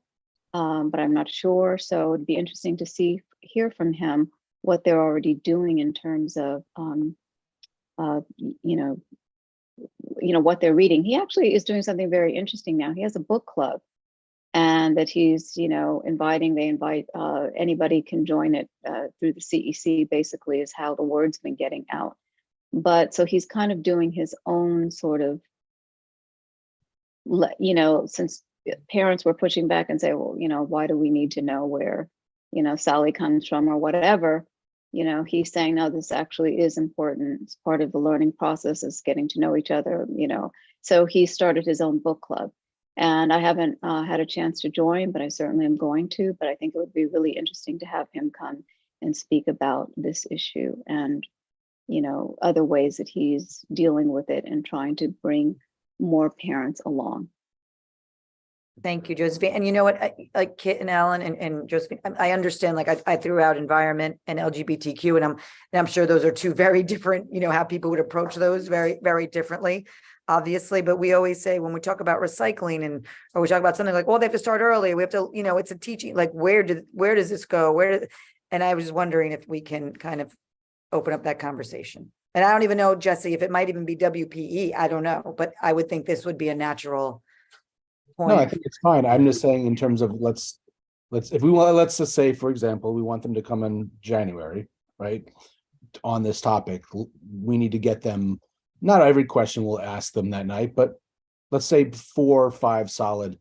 but I'm not sure. So it would be interesting to hear from him what they're already doing in terms of, what they're reading. He actually is doing something very interesting now. He has a book club, and that he's, they invite, anybody can join it through the CEC, basically, is how the word's been getting out. But so he's kind of doing his own sort of, since parents were pushing back and say, well, why do we need to know where, Sally comes from or whatever, he's saying, no, this actually is important. It's part of the learning process, is getting to know each other, So he started his own book club. And I haven't had a chance to join, but I certainly am going to. But I think it would be really interesting to have him come and speak about this issue and, other ways that he's dealing with it and trying to bring more parents along. Thank you, Josephine. And you know what, like Kit and Alan and Josephine, I understand, like I threw out environment and LGBTQ, and I'm sure those are two very different, how people would approach those very, very differently, obviously. But we always say when we talk about recycling or we talk about something like, well, they have to start early. We have to, it's a teaching, like where does this go? And I was wondering if we can kind of open up that conversation. And I don't even know, Jesse, if it might even be WPE, I don't know, but I would think this would be a natural point. No, I think it's fine. I'm just saying in terms of let's just say, for example, we want them to come in January, right? On this topic, we need to get them, not every question we'll ask them that night, but let's say 4 or 5 solid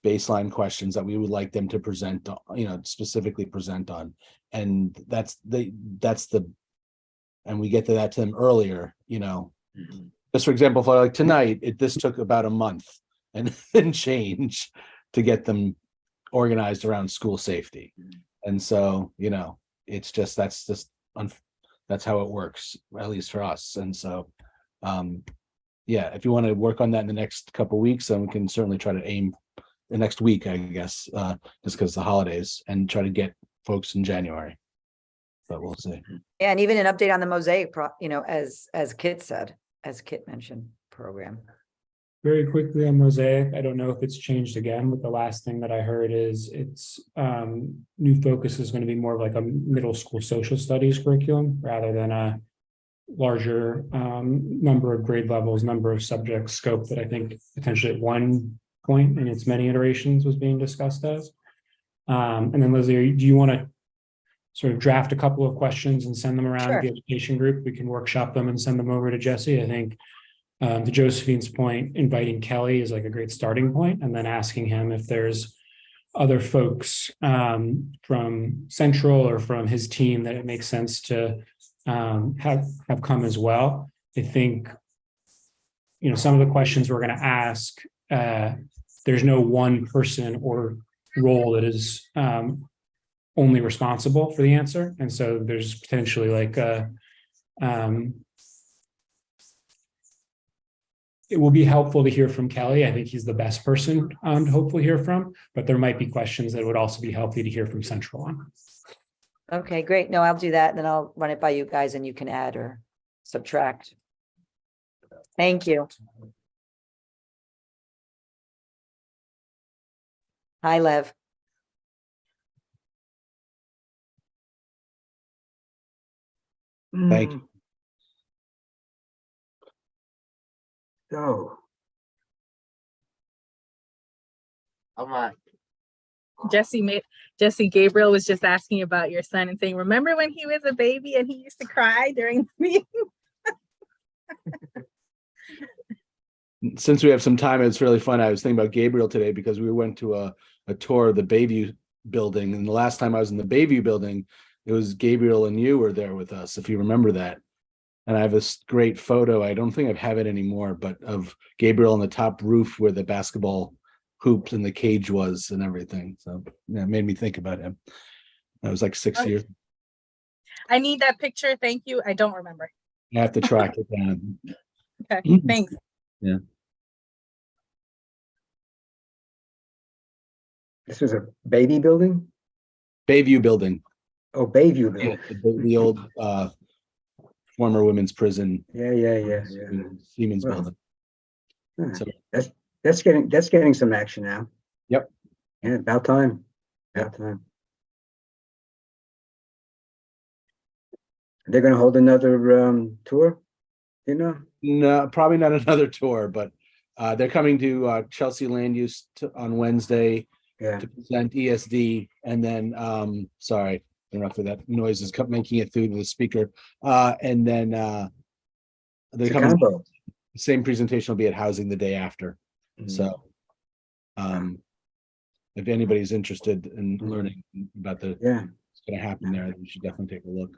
baseline questions that we would like them to present, specifically present on. And and we get to that to them earlier, just for example, for like tonight, this took about a month and change to get them organized around school safety. And so, it's just, that's how it works, at least for us. And so, yeah, if you want to work on that in the next couple of weeks, then we can certainly try to aim the next week, I guess, just because the holidays, and try to get folks in January. but we'll see. Yeah, and even an update on the mosaic, as Kit said, as Kit mentioned, program. Very quickly on Mosaic, I don't know if it's changed again, but the last thing that I heard is its new focus is going to be more of like a middle school social studies curriculum rather than a larger number of grade levels, number of subjects, scope that I think potentially at one point in its many iterations was being discussed as. And then Leslie, do you want to sort of draft a couple of questions and send them around Sure. to the education group? We can workshop them and send them over to Jesse. I think to Josephine's point, inviting Kelly is like a great starting point, and then asking him if there's other folks from Central or from his team that it makes sense to have come as well. I think, some of the questions we're going to ask, there's no one person or role that is only responsible for the answer. And so there's potentially like it will be helpful to hear from Kelly. I think he's the best person to hopefully hear from, but there might be questions that would also be healthy to hear from Central on. Okay, great. No, I'll do that. And then I'll run it by you guys and you can add or subtract. Thank you. Hi, Lev. Thank you. So, Jesse Gabriel was just asking about your son and saying, remember when he was a baby and he used to cry during the meeting? Since we have some time, it's really fun. I was thinking about Gabriel today because we went to a tour of the Bayview building. And the last time I was in the Bayview building, it was Gabriel and you were there with us, if you remember that. And I have this great photo. I don't think I have it anymore, but of Gabriel on the top roof where the basketball hoops and the cage was and everything. So yeah, it made me think about him. That was like 6 years. I need that picture. Thank you. I don't remember. I have to track it down. Okay, thanks. Yeah. this was a baby building? Bayview building. Oh, Bayview building. Yeah, the old former women's prison. Yeah. Siemens Well, building. So That's getting some action now. Yep. Yeah, about time. About time. They're going to hold another tour, No, probably not another tour, but they're coming to Chelsea Land Use on Wednesday to present ESD, and then sorry, I don't know if that noise is making it through to the speaker. And then they're coming. The same presentation will be at Housing the day after. So if anybody's interested in learning about what's going to happen there, you should definitely take a look.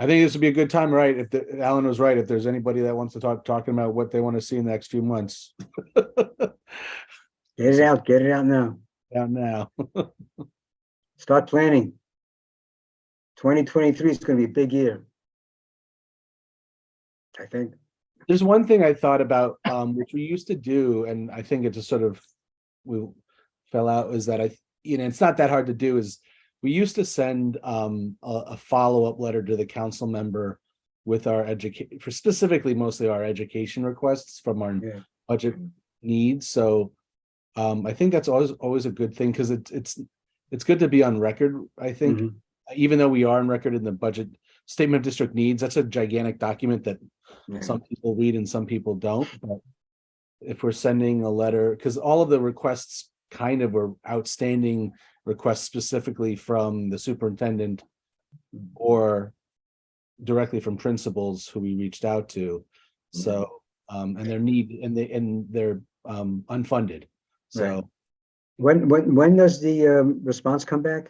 I think this would be a good time, right? If Alan was right, if there's anybody that wants to talking about what they want to see in the next few months. Get it out now. Out now. Start planning. 2023 is going to be a big year, I think. There's one thing I thought about, which we used to do, and I think it just sort of we fell out, is that it's not that hard to do, is we used to send a follow-up letter to the council member with our education, for specifically mostly our education requests from our budget needs. So I think that's always a good thing, because it's good to be on record. I think even though we are on record in the budget statement of district needs, that's a gigantic document that some people read and some people don't. But if we're sending a letter, because all of the requests kind of were outstanding requests specifically from the superintendent or directly from principals who we reached out to. So and they're unfunded. So when does the response come back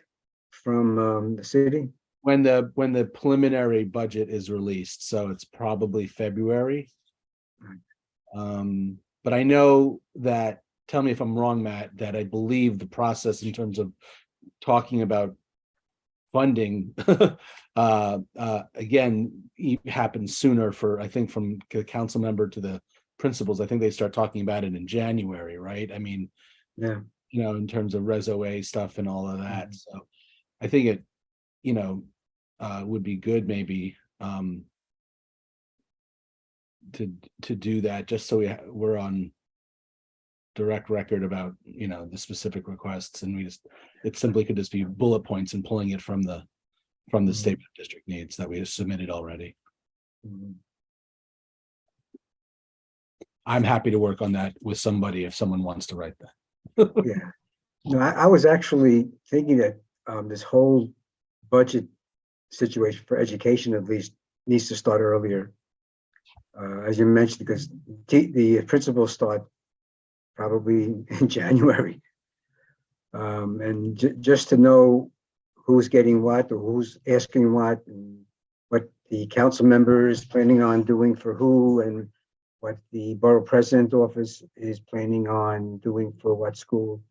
from the city? When the preliminary budget is released, so it's probably February. But I know that, tell me if I'm wrong, Matt, that I believe the process in terms of talking about funding again happens sooner, for I think from the council member to the principals. I think they start talking about it in January, right? I mean, Yeah. in terms of Reso-A stuff and all of that. So I think it, would be good maybe to do that, just so we're on direct record about, the specific requests, and it simply could just be bullet points and pulling it from the statement of district needs that we have submitted already. I'm happy to work on that with somebody if someone wants to write that. Yeah. No, I was actually thinking that this whole budget situation for education at least needs to start earlier. As you mentioned, because the principals start probably in January. And just to know who's getting what, or who's asking what, and what the council member is planning on doing for who, and what the borough president office is planning on doing for what school.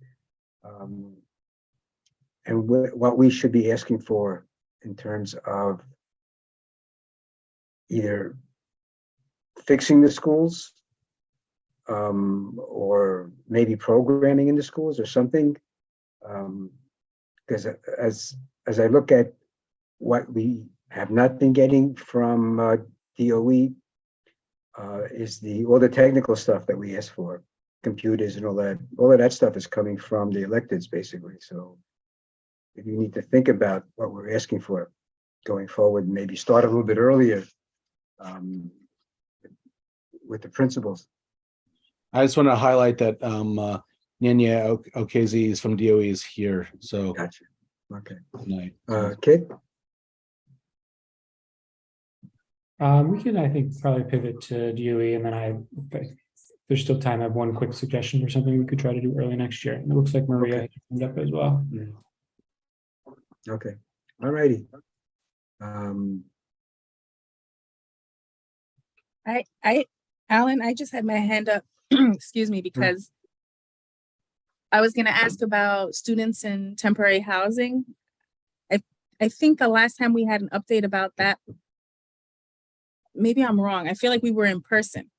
And what we should be asking for in terms of either fixing the schools, or maybe programming in the schools or something. Because as I look at what we have not been getting from DOE, is all the technical stuff that we asked for, computers and all of that stuff is coming from the electeds basically. So if you need to think about what we're asking for going forward, maybe start a little bit earlier with the principals. I just want to highlight that Nyanya Okezi is from DOE is here. So gotcha. Okay. Night. Kit? We can, I think, probably pivot to DOE, and then there's still time. I have one quick suggestion for something we could try to do early next year. And it looks like Maria has signed up as well. Okay. All righty. Alan, I just had my hand up, excuse me, because I was going to ask about students in temporary housing. I think the last time we had an update about that, maybe I'm wrong. I feel like we were in person.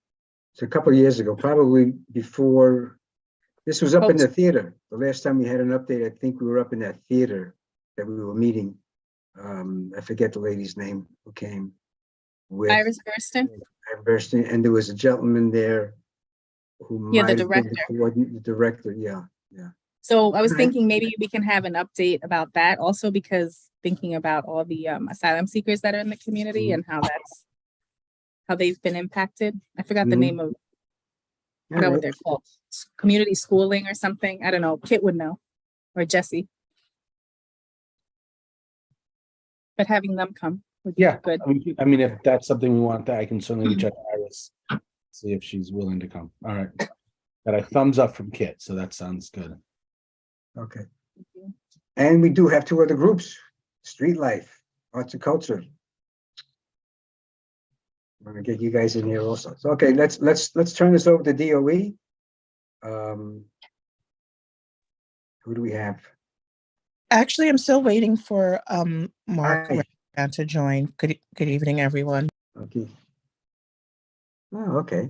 It's a couple of years ago, probably before. This was up in the theater. The last time we had an update, I think we were up in that theater that we were meeting. I forget the lady's name who came with Iris Burston. And there was a gentleman there who the might director. Have been the director. Yeah. So I was thinking maybe we can have an update about that also, because thinking about all the asylum seekers that are in the community and how they've been impacted. I forgot the name of, I forgot what they're called. Community schooling or something. I don't know. Kit would know, or Jesse. But having them come would be good. I mean, if that's something we want, that I can certainly reach out to Iris, see if she's willing to come. All right. Got a thumbs up from Kit, so that sounds good. Okay. And we do have two other groups: Street Life, Arts and Culture. I'm gonna get you guys in here also. So, okay, let's turn this over to DOE. Who do we have? Actually, I'm still waiting for Mark to join. Good evening, everyone. Okay. Oh, okay.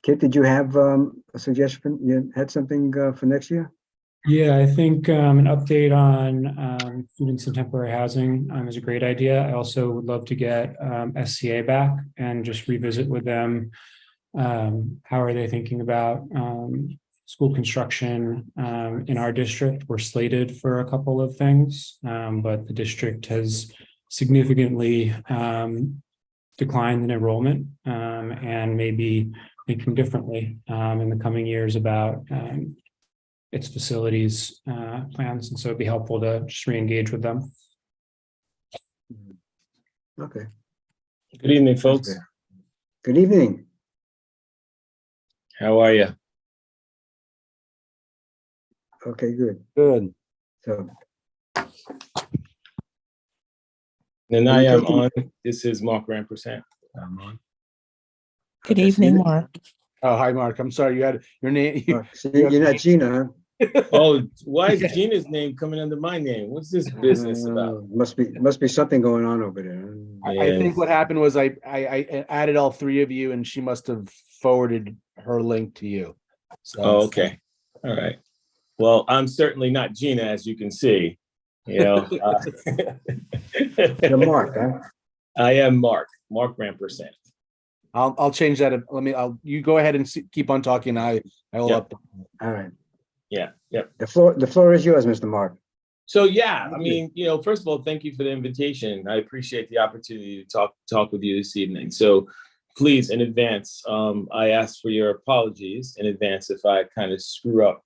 Kit, did you have a suggestion? You had something for next year? Yeah, I think an update on students in temporary housing is a great idea. I also would love to get SCA back and just revisit with them. How are they thinking about school construction in our district? We're slated for a couple of things, but the district has significantly declined in enrollment and maybe thinking differently in the coming years about its facilities plans. And so it'd be helpful to just re-engage with them. Okay. Good evening, folks. Good evening. How are you? Okay, good. Good. So. And I am on. This is Mark Rampersant. I'm on. Good evening, Mark. Oh, hi, Mark. I'm sorry. You had your name. You're not Gina, huh? Oh, why is Gina's name coming under my name? What's this business about? Must be something going on over there. I think what happened was I added all three of you, and she must have forwarded her link to you. So Oh, okay. All right. Well, I'm certainly not Gina, as you can see. You know, You're Mark, huh? I am Mark Rampersant. I'll change that. You go ahead and keep on talking. I will Yep. up. All right. Yeah. Yep. The floor is yours, Mr. Mark. So yeah, I mean, you know, first of all, thank you for the invitation. I appreciate the opportunity to talk with you this evening. So please, in advance, I ask for your apologies in advance if I kind of screw up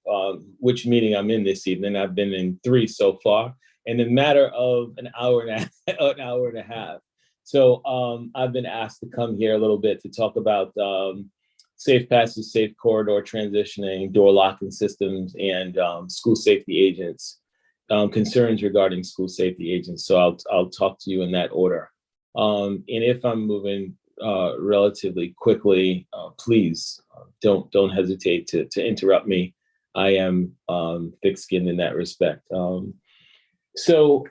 which meeting I'm in this evening. I've been in 3 so far, in a matter of an hour and a half. So I've been asked to come here a little bit to talk about safe passage, safe corridor transitioning, door locking systems, and school safety agents. Concerns regarding school safety agents. So I'll talk to you in that order. And if I'm moving relatively quickly, please don't hesitate to interrupt me. I am thick-skinned in that respect. So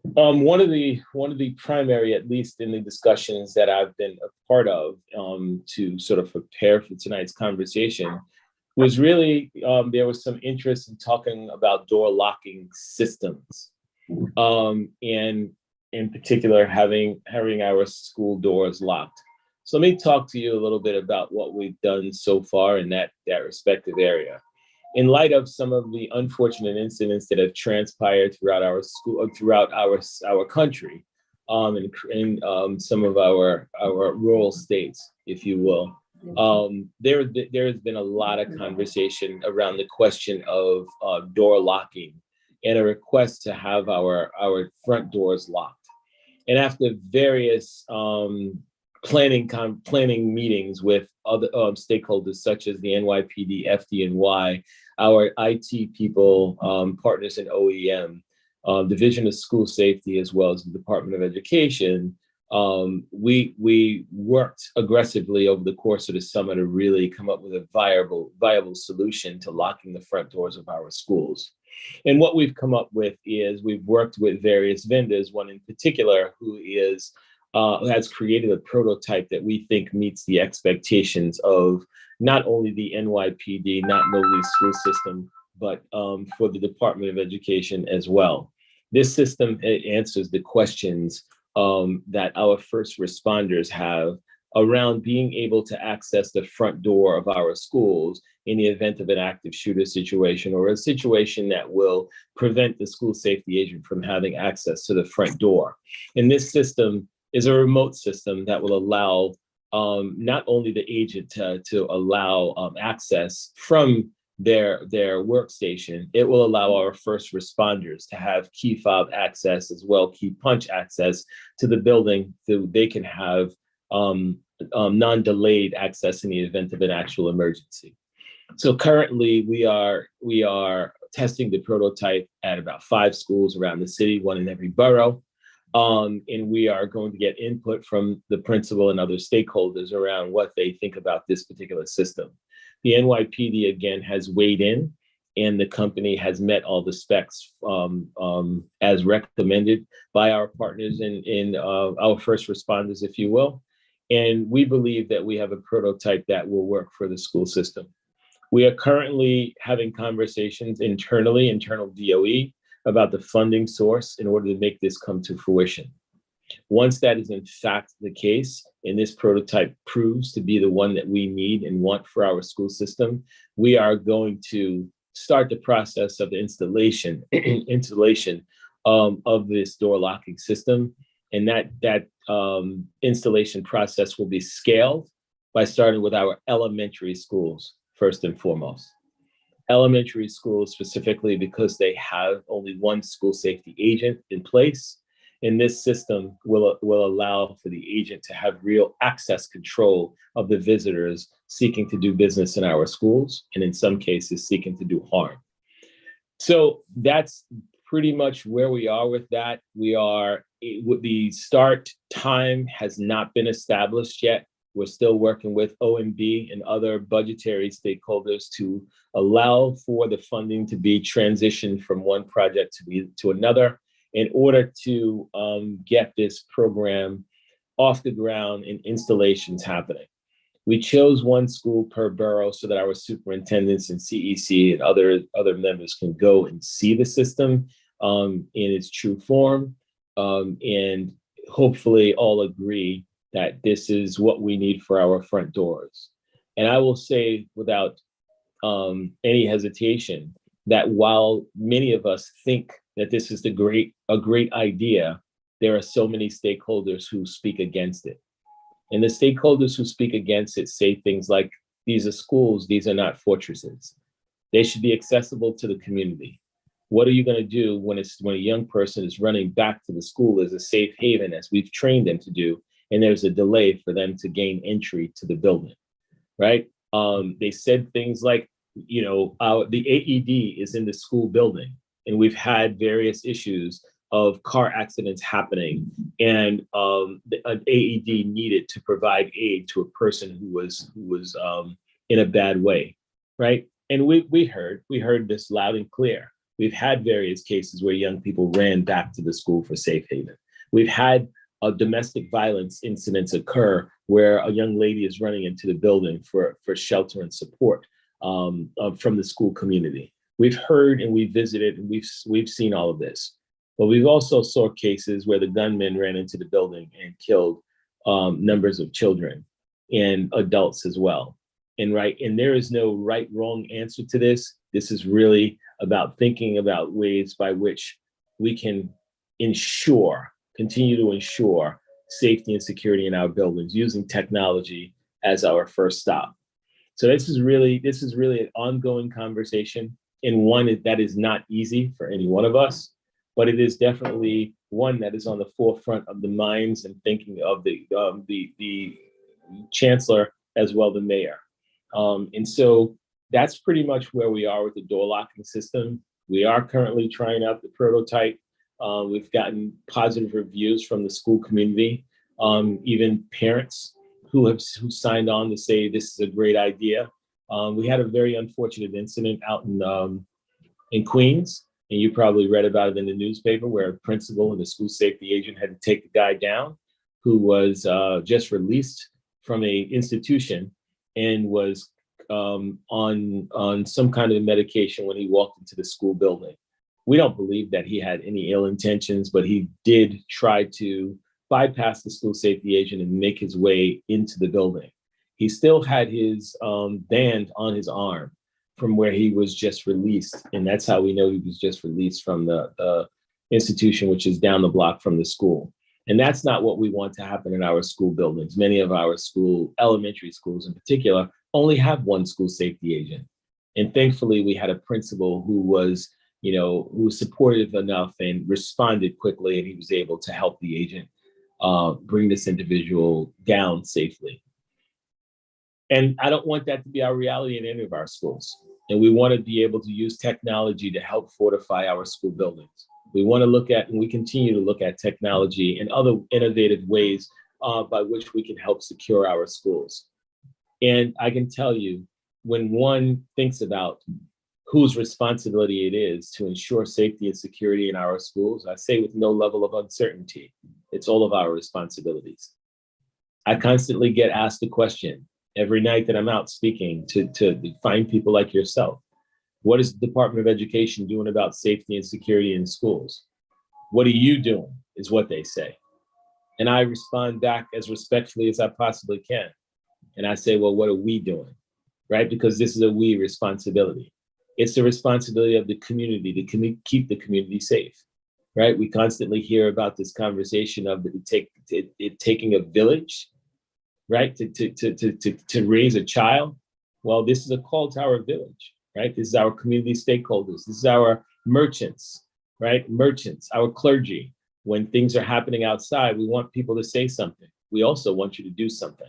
one of the primary, at least in the discussions that I've been a part of to sort of prepare for tonight's conversation, was really there was some interest in talking about door locking systems, and in particular having our school doors locked. So let me talk to you a little bit about what we've done so far in that respective area. In light of some of the unfortunate incidents that have transpired throughout our school, throughout our country, and some of our rural states, if you will. There has been a lot of conversation around the question of door locking and a request to have our front doors locked. And after various planning meetings with other stakeholders such as the NYPD, FDNY, our IT people, partners in OEM, Division of School Safety, as well as the Department of Education, we worked aggressively over the course of the summer to really come up with a viable solution to locking the front doors of our schools. And what we've come up with is we've worked with various vendors, one in particular who has created a prototype that we think meets the expectations of not only the NYPD, not only school system, but for the Department of Education as well. This system answers the questions that our first responders have around being able to access the front door of our schools in the event of an active shooter situation or a situation that will prevent the school safety agent from having access to the front door. And this system is a remote system that will allow not only the agent to allow access from their workstation, it will allow our first responders to have key fob access as well, key punch access to the building so they can have non-delayed access in the event of an actual emergency. So currently we are testing the prototype at about 5 schools around the city, 1 in every borough. And we are going to get input from the principal and other stakeholders around what they think about this particular system. The NYPD, again, has weighed in, and the company has met all the specs as recommended by our partners in our first responders, if you will. And we believe that we have a prototype that will work for the school system. We are currently having conversations internal DOE, about the funding source in order to make this come to fruition. Once that is in fact the case, and this prototype proves to be the one that we need and want for our school system, we are going to start the process of the installation of this door locking system. And that installation process will be scaled by starting with our elementary schools, first and foremost. Elementary schools specifically because they have only 1 school safety agent in place. And this system will allow for the agent to have real access control of the visitors seeking to do business in our schools, and in some cases seeking to do harm. So that's pretty much where we are with that. The start time has not been established yet We're still working with OMB and other budgetary stakeholders to allow for the funding to be transitioned from one project to another in order to get this program off the ground and installations happening. We chose one school per borough so that our superintendents and CEC and other members can go and see the system in its true form, and hopefully all agree that this is what we need for our front doors. And I will say without any hesitation that while many of us think that this is a great idea, there are so many stakeholders who speak against it. And the stakeholders who speak against it say things like, these are schools, these are not fortresses. They should be accessible to the community. What are you going to do when a young person is running back to the school as a safe haven, as we've trained them to do, and there's a delay for them to gain entry to the building, right? They said things like, you know, the AED is in the school building, and we've had various issues of car accidents happening, and an AED needed to provide aid to a person who was in a bad way, right? And we heard this loud and clear. We've had various cases where young people ran back to the school for safe haven. We've had domestic violence incidents occur where a young lady is running into the building for shelter and support from the school community. We've heard and we've visited and we've seen all of this. But we've also saw cases where the gunman ran into the building and killed numbers of children and adults as well. And there is no right, wrong answer to this. This is really about thinking about ways by which we can continue to ensure safety and security in our buildings using technology as our first stop. So this is really an ongoing conversation, and one that is not easy for any one of us, but it is definitely one that is on the forefront of the minds and thinking of the chancellor as well the mayor. And so that's pretty much where we are with the door locking system. We are currently trying out the prototype. We've gotten positive reviews from the school community, even parents who signed on to say this is a great idea. We had a very unfortunate incident out in Queens, and you probably read about it in the newspaper, where a principal and a school safety agent had to take the guy down who was just released from a institution and was on some kind of medication when he walked into the school building. We don't believe that he had any ill intentions, but he did try to bypass the school safety agent and make his way into the building. He still had his band on his arm from where he was just released. And that's how we know he was just released from the institution, which is down the block from the school. And that's not what we want to happen in our school buildings. Many of our elementary schools in particular, only have one school safety agent. And thankfully, we had a principal who was supportive enough and responded quickly, and he was able to help the agent bring this individual down safely. And I don't want that to be our reality in any of our schools. And we want to be able to use technology to help fortify our school buildings. We want to look at, and we continue to look at, technology and other innovative ways by which we can help secure our schools. And I can tell you, when one thinks about whose responsibility it is to ensure safety and security in our schools, I say with no level of uncertainty, it's all of our responsibilities. I constantly get asked the question every night that I'm out speaking to find people like yourself. What is the Department of Education doing about safety and security in schools? What are you doing, is what they say. And I respond back as respectfully as I possibly can. And I say, well, what are we doing, right? Because this is a we responsibility. It's the responsibility of the community to keep the community safe, right? We constantly hear about this conversation of it taking a village, right, to raise a child. Well, this is a call to our village, right? This is our community stakeholders. This is our merchants, right? Merchants, our clergy. When things are happening outside, we want people to say something. We also want you to do something,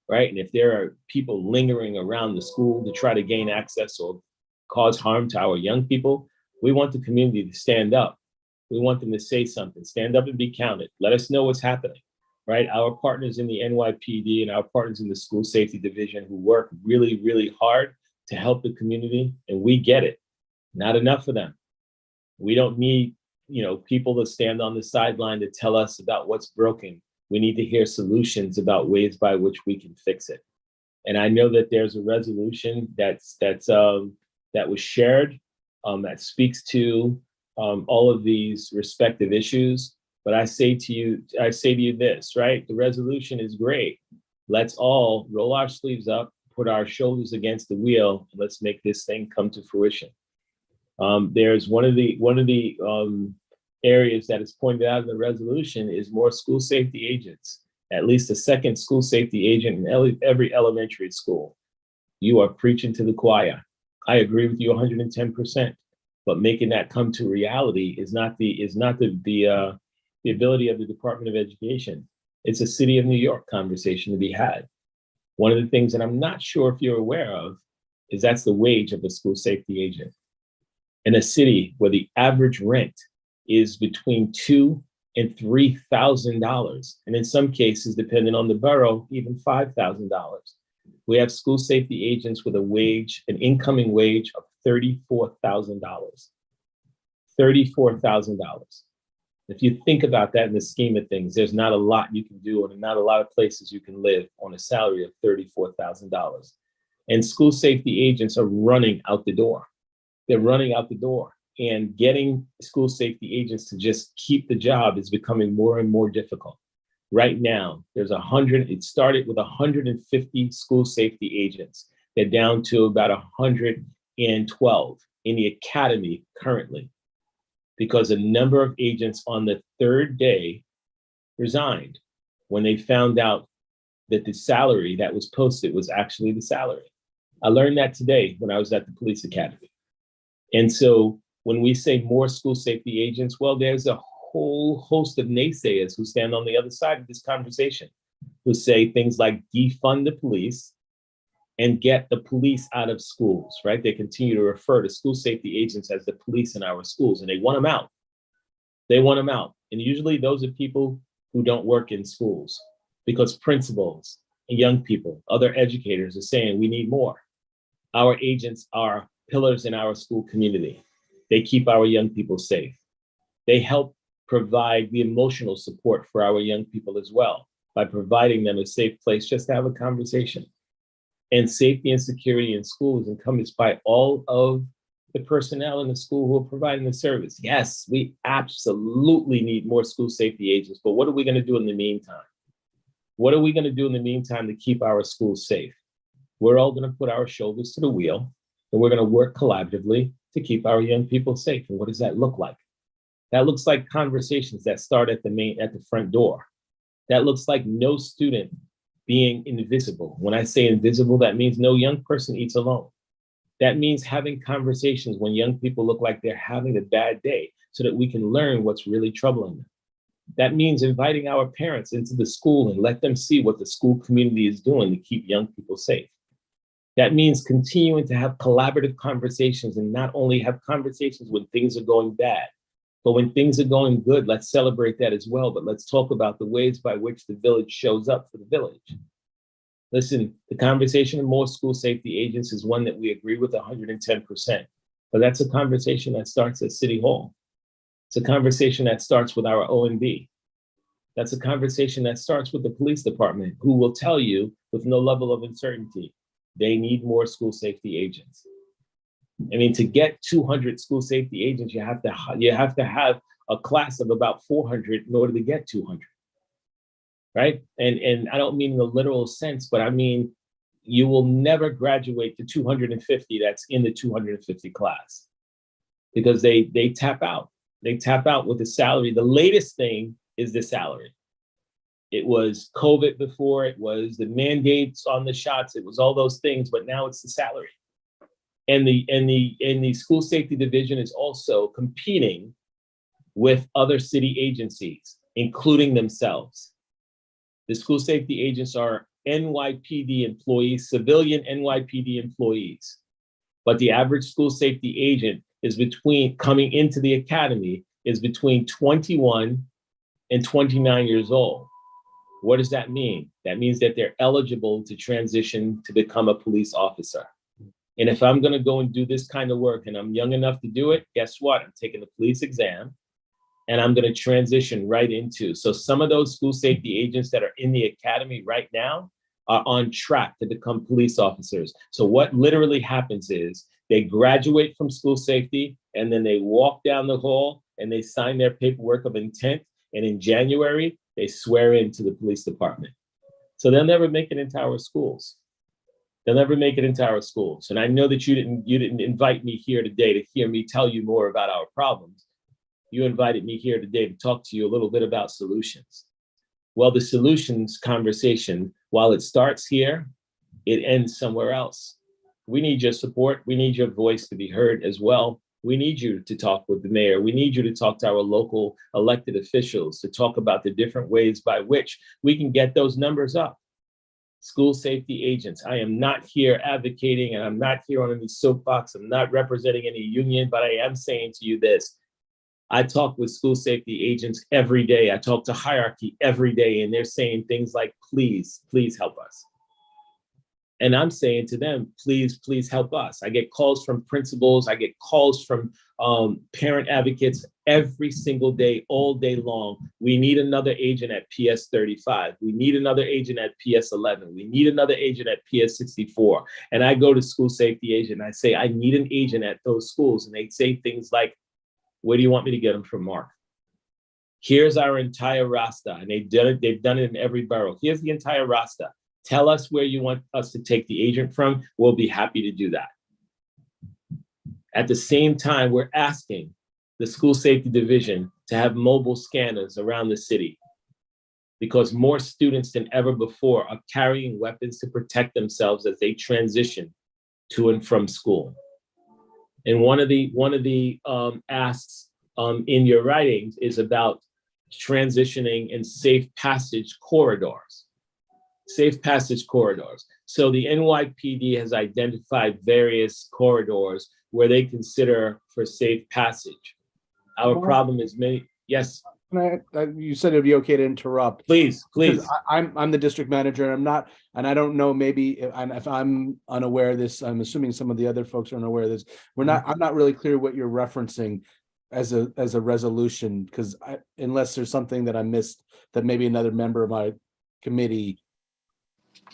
right? And if there are people lingering around the school to try to gain access or cause harm to our young people, we want the community to stand up. We want them to say something, stand up and be counted. Let us know what's happening, right? Our partners in the NYPD and our partners in the school safety division who work really, really hard to help the community, and we get it. Not enough of them. We don't need, people to stand on the sideline to tell us about what's broken. We need to hear solutions about ways by which we can fix it. And I know that there's a resolution that was shared that speaks to all of these respective issues. But I say to you this, right? The resolution is great. Let's all roll our sleeves up, put our shoulders against the wheel, and let's make this thing come to fruition. There's one of the areas that is pointed out in the resolution is more school safety agents, at least a second school safety agent in every elementary school. You are preaching to the choir. I agree with you 110%, but making that come to reality is not the ability of the Department of Education. It's a City of New York conversation to be had. One of the things that I'm not sure if you're aware of is that's the wage of a school safety agent. In a city where the average rent is between $2,000 and $3,000, and in some cases, depending on the borough, even $5,000. We have school safety agents with an incoming wage of $34,000. $34,000. If you think about that in the scheme of things, there's not a lot you can do and not a lot of places you can live on a salary of $34,000. And school safety agents are running out the door. They're running out the door, and getting school safety agents to just keep the job is becoming more and more difficult. Right now, it started with 150 school safety agents. They're down to about 112 in the academy currently, because a number of agents on the third day resigned when they found out that the salary that was posted was actually the salary. I learned that today when I was at the police academy. And so when we say more school safety agents, well, there's a whole host of naysayers who stand on the other side of this conversation, who say things like defund the police and get the police out of schools, right? They continue to refer to school safety agents as the police in our schools, and they want them out. They want them out. And usually those are people who don't work in schools, because principals and young people, other educators are saying we need more. Our agents are pillars in our school community. They keep our young people safe. They help provide the emotional support for our young people as well, by providing them a safe place just to have a conversation. And safety and security in school is encompassed by all of the personnel in the school who are providing the service. Yes, we absolutely need more school safety agents, but what are we going to do in the meantime? What are we going to do in the meantime to keep our schools safe? We're all going to put our shoulders to the wheel, and we're going to work collaboratively to keep our young people safe. And what does that look like? That looks like conversations that start at the front door. That looks like no student being invisible. When I say invisible, that means no young person eats alone. That means having conversations when young people look like they're having a bad day, so that we can learn what's really troubling them. That means inviting our parents into the school and let them see what the school community is doing to keep young people safe. That means continuing to have collaborative conversations, and not only have conversations when things are going bad, but when things are going good, let's celebrate that as well. But let's talk about the ways by which the village shows up for the village. Listen, the conversation of more school safety agents is one that we agree with 110%. But that's a conversation that starts at City Hall. It's a conversation that starts with our OMB. That's a conversation that starts with the police department, who will tell you with no level of uncertainty, they need more school safety agents. I mean, to get 200 school safety agents, you have to have a class of about 400 in order to get 200, right? And I don't mean in the literal sense, but I mean, you will never graduate to 250 that's in the 250 class, because they tap out. They tap out with the salary. The latest thing is the salary. It was COVID before, it was the mandates on the shots, it was all those things, but now it's the salary. And the school safety division is also competing with other city agencies, including themselves. The school safety agents are NYPD employees, civilian NYPD employees. But the average school safety agent is coming into the academy is between 21 and 29 years old. What does that mean? That means that they're eligible to transition to become a police officer. And if I'm going to go and do this kind of work and I'm young enough to do it, guess what? I'm taking the police exam and I'm going to transition right into. So some of those school safety agents that are in the academy right now are on track to become police officers. So what literally happens is they graduate from school safety and then they walk down the hall and they sign their paperwork of intent. And in January, they swear into the police department. So they'll never make it into our schools. They'll never make it into our schools. And I know that you didn't invite me here today to hear me tell you more about our problems. You invited me here today to talk to you a little bit about solutions. Well, the solutions conversation, while it starts here, it ends somewhere else. We need your support. We need your voice to be heard as well. We need you to talk with the mayor. We need you to talk to our local elected officials to talk about the different ways by which we can get those numbers up. School safety agents. I am not here advocating and I'm not here on any soapbox. I'm not representing any union, but I am saying to you this. I talk with school safety agents every day. I talk to hierarchy every day and they're saying things like, please, please help us. And I'm saying to them, please, please help us. I get calls from principals. I get calls from parent advocates every single day, all day long. We need another agent at PS 35. We need another agent at PS 11. We need another agent at PS 64. And I go to school safety agent and I say, I need an agent at those schools. And they say things like, where do you want me to get them from, Mark? Here's our entire roster. And they've done it in every borough. Here's the entire roster. Tell us where you want us to take the agent from. We'll be happy to do that. At the same time, we're asking the school safety division to have mobile scanners around the city because more students than ever before are carrying weapons to protect themselves as they transition to and from school. And one of the asks in your writings is about transitioning and safe passage corridors. Safe passage corridors. So the NYPD has identified various corridors where they consider for safe passage. Our problem is many. Yes. You said it'd be okay to interrupt. Please, please. I'm the district manager. And I'm not, and I don't know. Maybe if I'm unaware of this, I'm assuming some of the other folks are unaware of this. I'm not really clear what you're referencing as a resolution, because unless there's something that I missed that maybe another member of my committee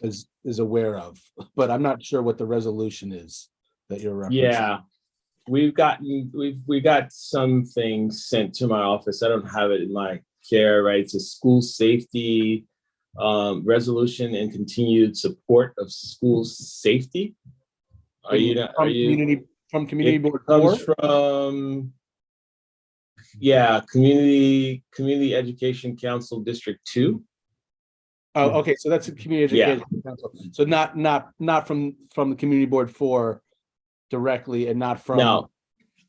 is aware of, but I'm not sure what the resolution is that you're referencing. Yeah, we got some things sent to my office. I don't have it in my care, right? It's a school safety resolution and continued support of school safety. From community board comes from community education council district 2. Oh, okay. So that's a community education council. So not from the community board 4 directly, and not from. No.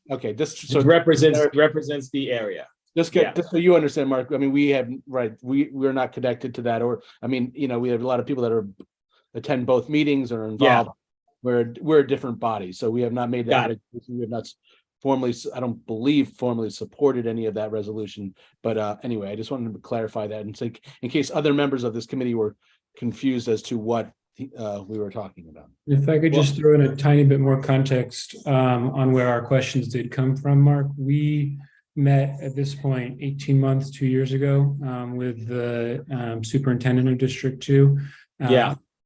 Okay. Just so it represents the area. Just so you understand, Mark. I mean, we're not connected to that, or I mean, we have a lot of people that attend both meetings or are involved. Yeah. We're a different body, so we have not made that. We have not formally, I don't believe formally supported any of that resolution. But anyway, I just wanted to clarify that and say, in case other members of this committee were confused as to what we were talking about. If I could just throw in a tiny bit more context on where our questions did come from, Mark. We met at this point 18 months, 2 years ago with the superintendent of District 2.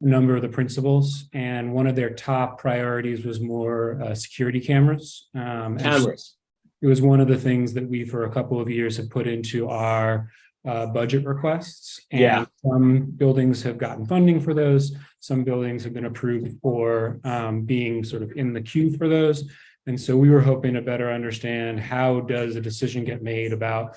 A number of the principals, and one of their top priorities was more security cameras. It was one of the things that we, for a couple of years, have put into our budget requests. And some buildings have gotten funding for those. Some buildings have been approved for being sort of in the queue for those. And so we were hoping to better understand, how does a decision get made about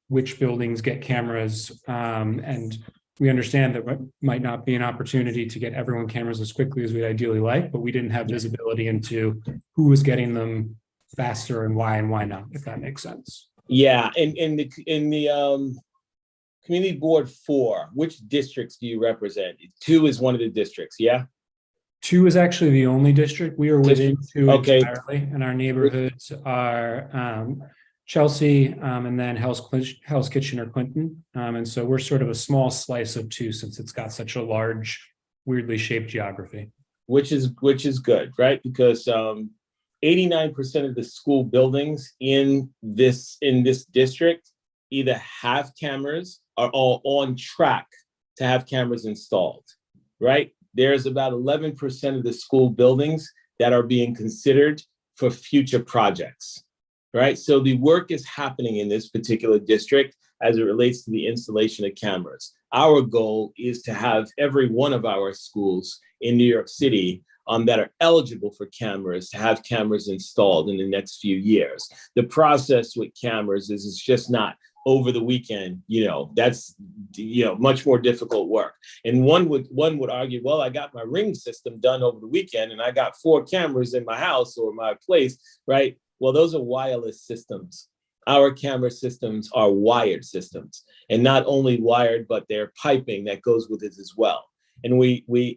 which buildings get cameras, and we understand that might not be an opportunity to get everyone cameras as quickly as we'd ideally like, but we didn't have visibility into who was getting them faster and why not, if that makes sense. Yeah, in the community board 4, which districts do you represent? 2 is one of the districts, yeah? 2 is actually the only district. We are within 2 entirely, and our neighborhoods are Chelsea, and then Hell's Kitchen or Clinton. And so we're sort of a small slice of two since it's got such a large, weirdly shaped geography. Which is good, right? Because 89% of the school buildings in this district either have cameras or are on track to have cameras installed, right? There's about 11% of the school buildings that are being considered for future projects, right? So the work is happening in this particular district as it relates to the installation of cameras. Our goal is to have every one of our schools in New York City that are eligible for cameras to have cameras installed in the next few years. The process with cameras is it's just not over the weekend, that's much more difficult work. And one would argue, well, I got my Ring system done over the weekend and I got 4 cameras in my house or my place, right? Well, those are wireless systems. Our camera systems are wired systems, and not only wired, but they're piping that goes with it as well. And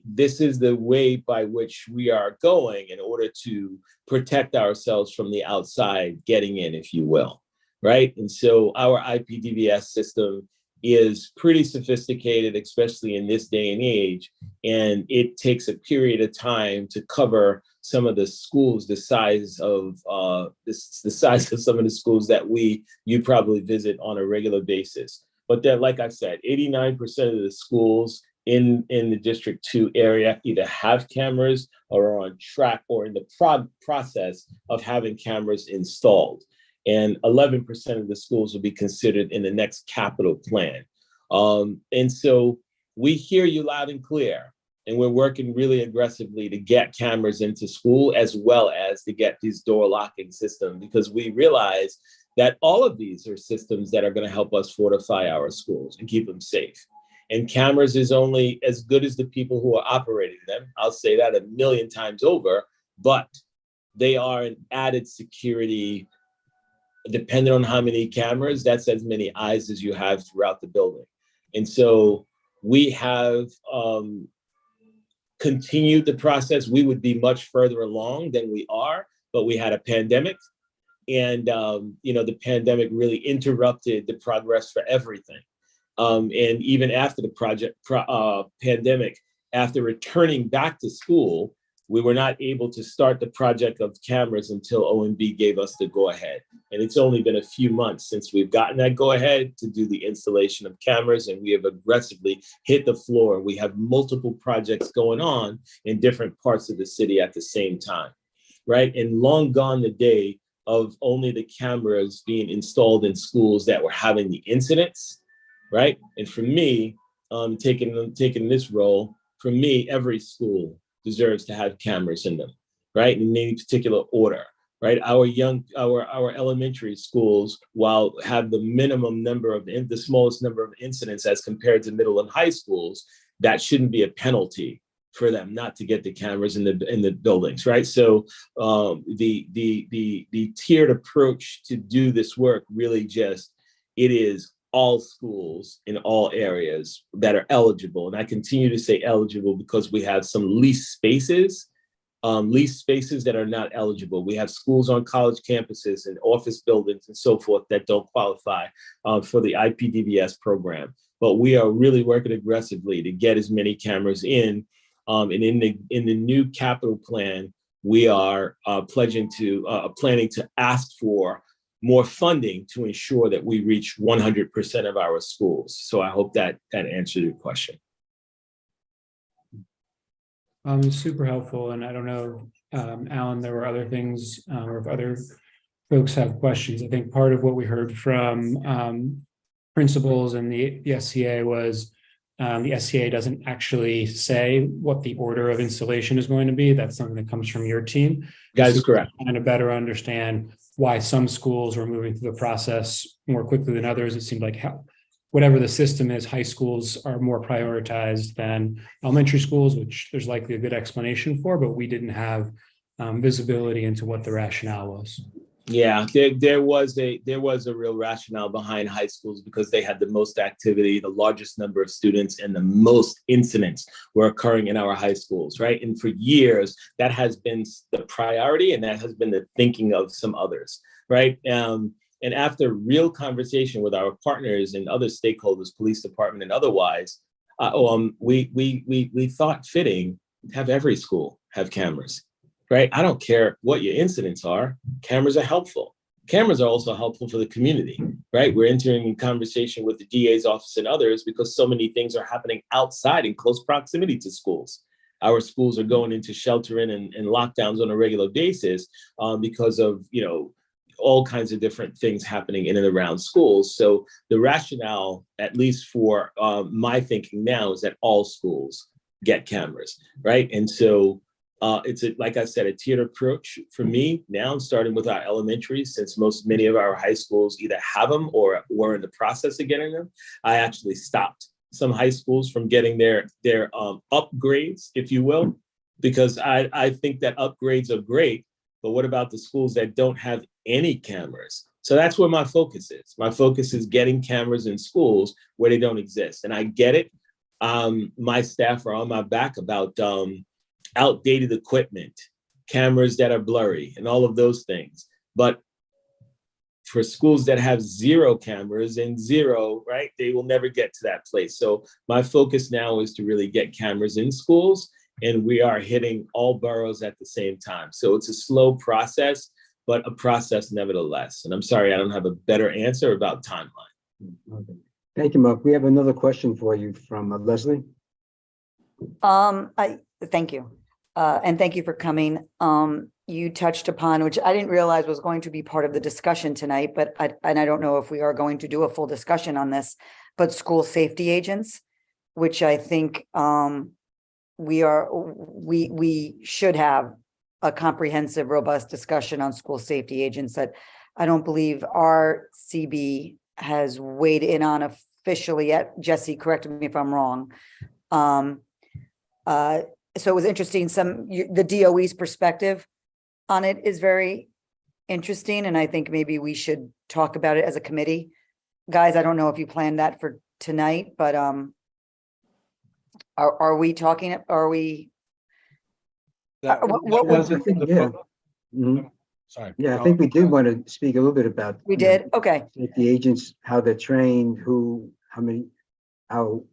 this is the way by which we are going in order to protect ourselves from the outside getting in, if you will, right? And so our IPDVS system is pretty sophisticated, especially in this day and age, and it takes a period of time to cover some of the schools the size of some of the schools that you probably visit on a regular basis. But then, like I said, 89% of the schools in the District 2 area either have cameras or are on track or in the process of having cameras installed. And 11% of the schools will be considered in the next capital plan. And so we hear you loud and clear, and we're working really aggressively to get cameras into school as well as to get these door locking systems, because we realize that all of these are systems that are going to help us fortify our schools and keep them safe. And cameras is only as good as the people who are operating them. I'll say that 1,000,000 times over, but they are an added security. Depending on how many cameras, that's as many eyes as you have throughout the building. And so we have continued the process. We would be much further along than we are, but we had a pandemic. And, the pandemic really interrupted the progress for everything. And even after the pandemic, after returning back to school, we were not able to start the project of cameras until OMB gave us the go-ahead. And it's only been a few months since we've gotten that go-ahead to do the installation of cameras, and we have aggressively hit the floor. We have multiple projects going on in different parts of the city at the same time, right? And long gone the day of only the cameras being installed in schools that were having the incidents, right? And for me, taking this role, for me, every school deserves to have cameras in them, right? In any particular order, right? Our elementary schools, while have the minimum number of the smallest number of incidents as compared to middle and high schools, that shouldn't be a penalty for them not to get the cameras in the buildings, right? So the tiered approach to do this work really it is all schools in all areas that are eligible. And I continue to say eligible because we have some leased spaces that are not eligible. We have schools on college campuses and office buildings and so forth that don't qualify for the IPDVS program. But we are really working aggressively to get as many cameras in. And in the new capital plan, we are planning to ask for more funding to ensure that we reach 100% of our schools. So I hope that answered your question. Super helpful. And I don't know, Alan, there were other things, or if other folks have questions. I think part of what we heard from principals and the SCA was the SCA doesn't actually say what the order of installation is going to be. That's something that comes from your team. That is correct. And to better understand why some schools are moving through the process more quickly than others. It seemed like whatever the system is, high schools are more prioritized than elementary schools, which there's likely a good explanation for, but we didn't have visibility into what the rationale was. Yeah, there was a real rationale behind high schools because they had the most activity, the largest number of students, and the most incidents were occurring in our high schools, right? And for years, that has been the priority, and that has been the thinking of some others, right? And And after real conversation with our partners and other stakeholders, police department and otherwise, we thought fitting to have every school have cameras, right? I don't care what your incidents are, cameras are helpful. Cameras are also helpful for the community, right? We're entering in conversation with the DA's office and others because so many things are happening outside in close proximity to schools. Our schools are going into sheltering and lockdowns on a regular basis because of, all kinds of different things happening in and around schools. So the rationale, at least for my thinking now, is that all schools get cameras, right? And so it's like I said, a tiered approach for me. Now I'm starting with our elementary, since many of our high schools either have them or were in the process of getting them. I actually stopped some high schools from getting their upgrades, if you will, because I think that upgrades are great, but what about the schools that don't have any cameras? So that's where my focus is. My focus is getting cameras in schools where they don't exist. And I get it. My staff are on my back about outdated equipment, cameras that are blurry, and all of those things. But for schools that have zero cameras and zero, right, they will never get to that place. So my focus now is to really get cameras in schools, and we are hitting all boroughs at the same time. So it's a slow process, but a process nevertheless. And I'm sorry, I don't have a better answer about timeline. Okay. Thank you, Mark. We have another question for you from Leslie. Thank you. And thank you for coming. You touched upon, which I didn't realize was going to be part of the discussion tonight, but I don't know if we are going to do a full discussion on this, but school safety agents, which I think we should have a comprehensive, robust discussion on school safety agents that I don't believe our CB has weighed in on officially yet. Jesse, correct me if I'm wrong. So it was interesting. The DOE's perspective on it is very interesting, and I think maybe we should talk about it as a committee. Guys, I don't know if you planned that for tonight, but are we talking? Are we? What was it? Yeah. Mm-hmm. Sorry. Yeah, I think we did want to speak a little bit about. We did. Okay. Safety agents, how they're trained, how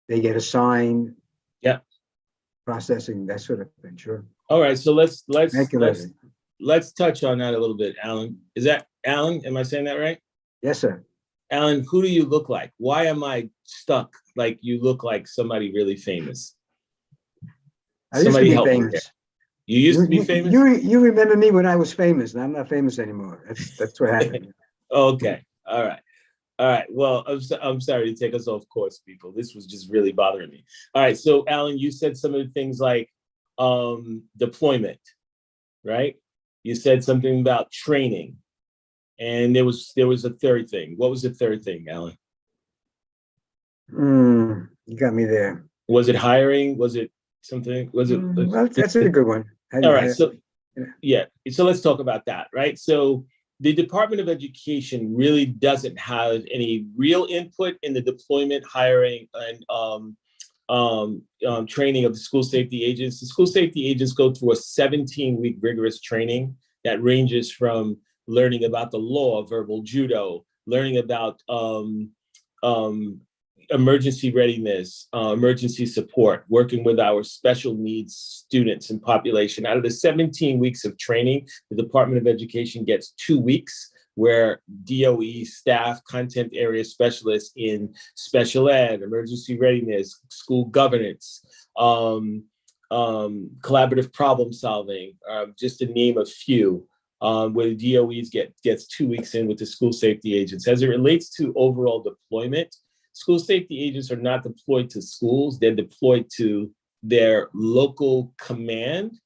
they get assigned. Yeah. Processing, that sort of thing. Sure. All right. So let's touch on that a little bit, Alan. Is that Alan? Am I saying that right? Yes, sir. Alan, who do you look like? Why am I stuck? Like you look like somebody really famous. I used to be famous. You used to be famous? You remember me when I was famous, and I'm not famous anymore. That's what happened. Okay. All right. Well, I'm sorry to take us off course, people. This was just really bothering me. All right. So, Alan, you said some of the things like deployment, right? You said something about training, and there was a third thing. What was the third thing, Alan? You got me there. Was it hiring? Was it something? Was it? Well, that's a good one. All right. So, yeah. So let's talk about that, right? So the Department of Education really doesn't have any real input in the deployment, hiring, and training of the school safety agents. The school safety agents go through a 17-week rigorous training that ranges from learning about the law, verbal judo, learning about emergency readiness, emergency support, working with our special needs students and population. Out of the 17 weeks of training, the Department of Education gets 2 weeks where DOE staff, content area specialists in special ed, emergency readiness, school governance, collaborative problem solving, just to name a few, where the DOEs gets 2 weeks in with the school safety agents. As it relates to overall deployment, school safety agents are not deployed to schools, they're deployed to their local command,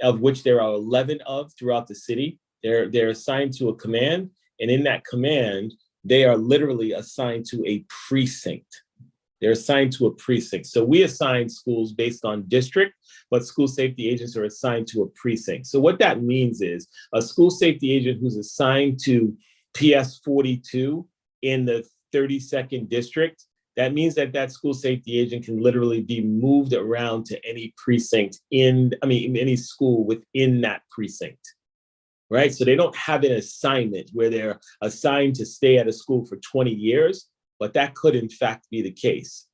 of which there are 11 of throughout the city. They're assigned to a command, and in that command, they are literally assigned to a precinct. They're assigned to a precinct. So we assign schools based on district, but school safety agents are assigned to a precinct. So what that means is a school safety agent who's assigned to PS 42 in the 32nd district, that means that school safety agent can literally be moved around to any precinct any school within that precinct. right? So they don't have an assignment where they're assigned to stay at a school for 20 years, but that could in fact be the case.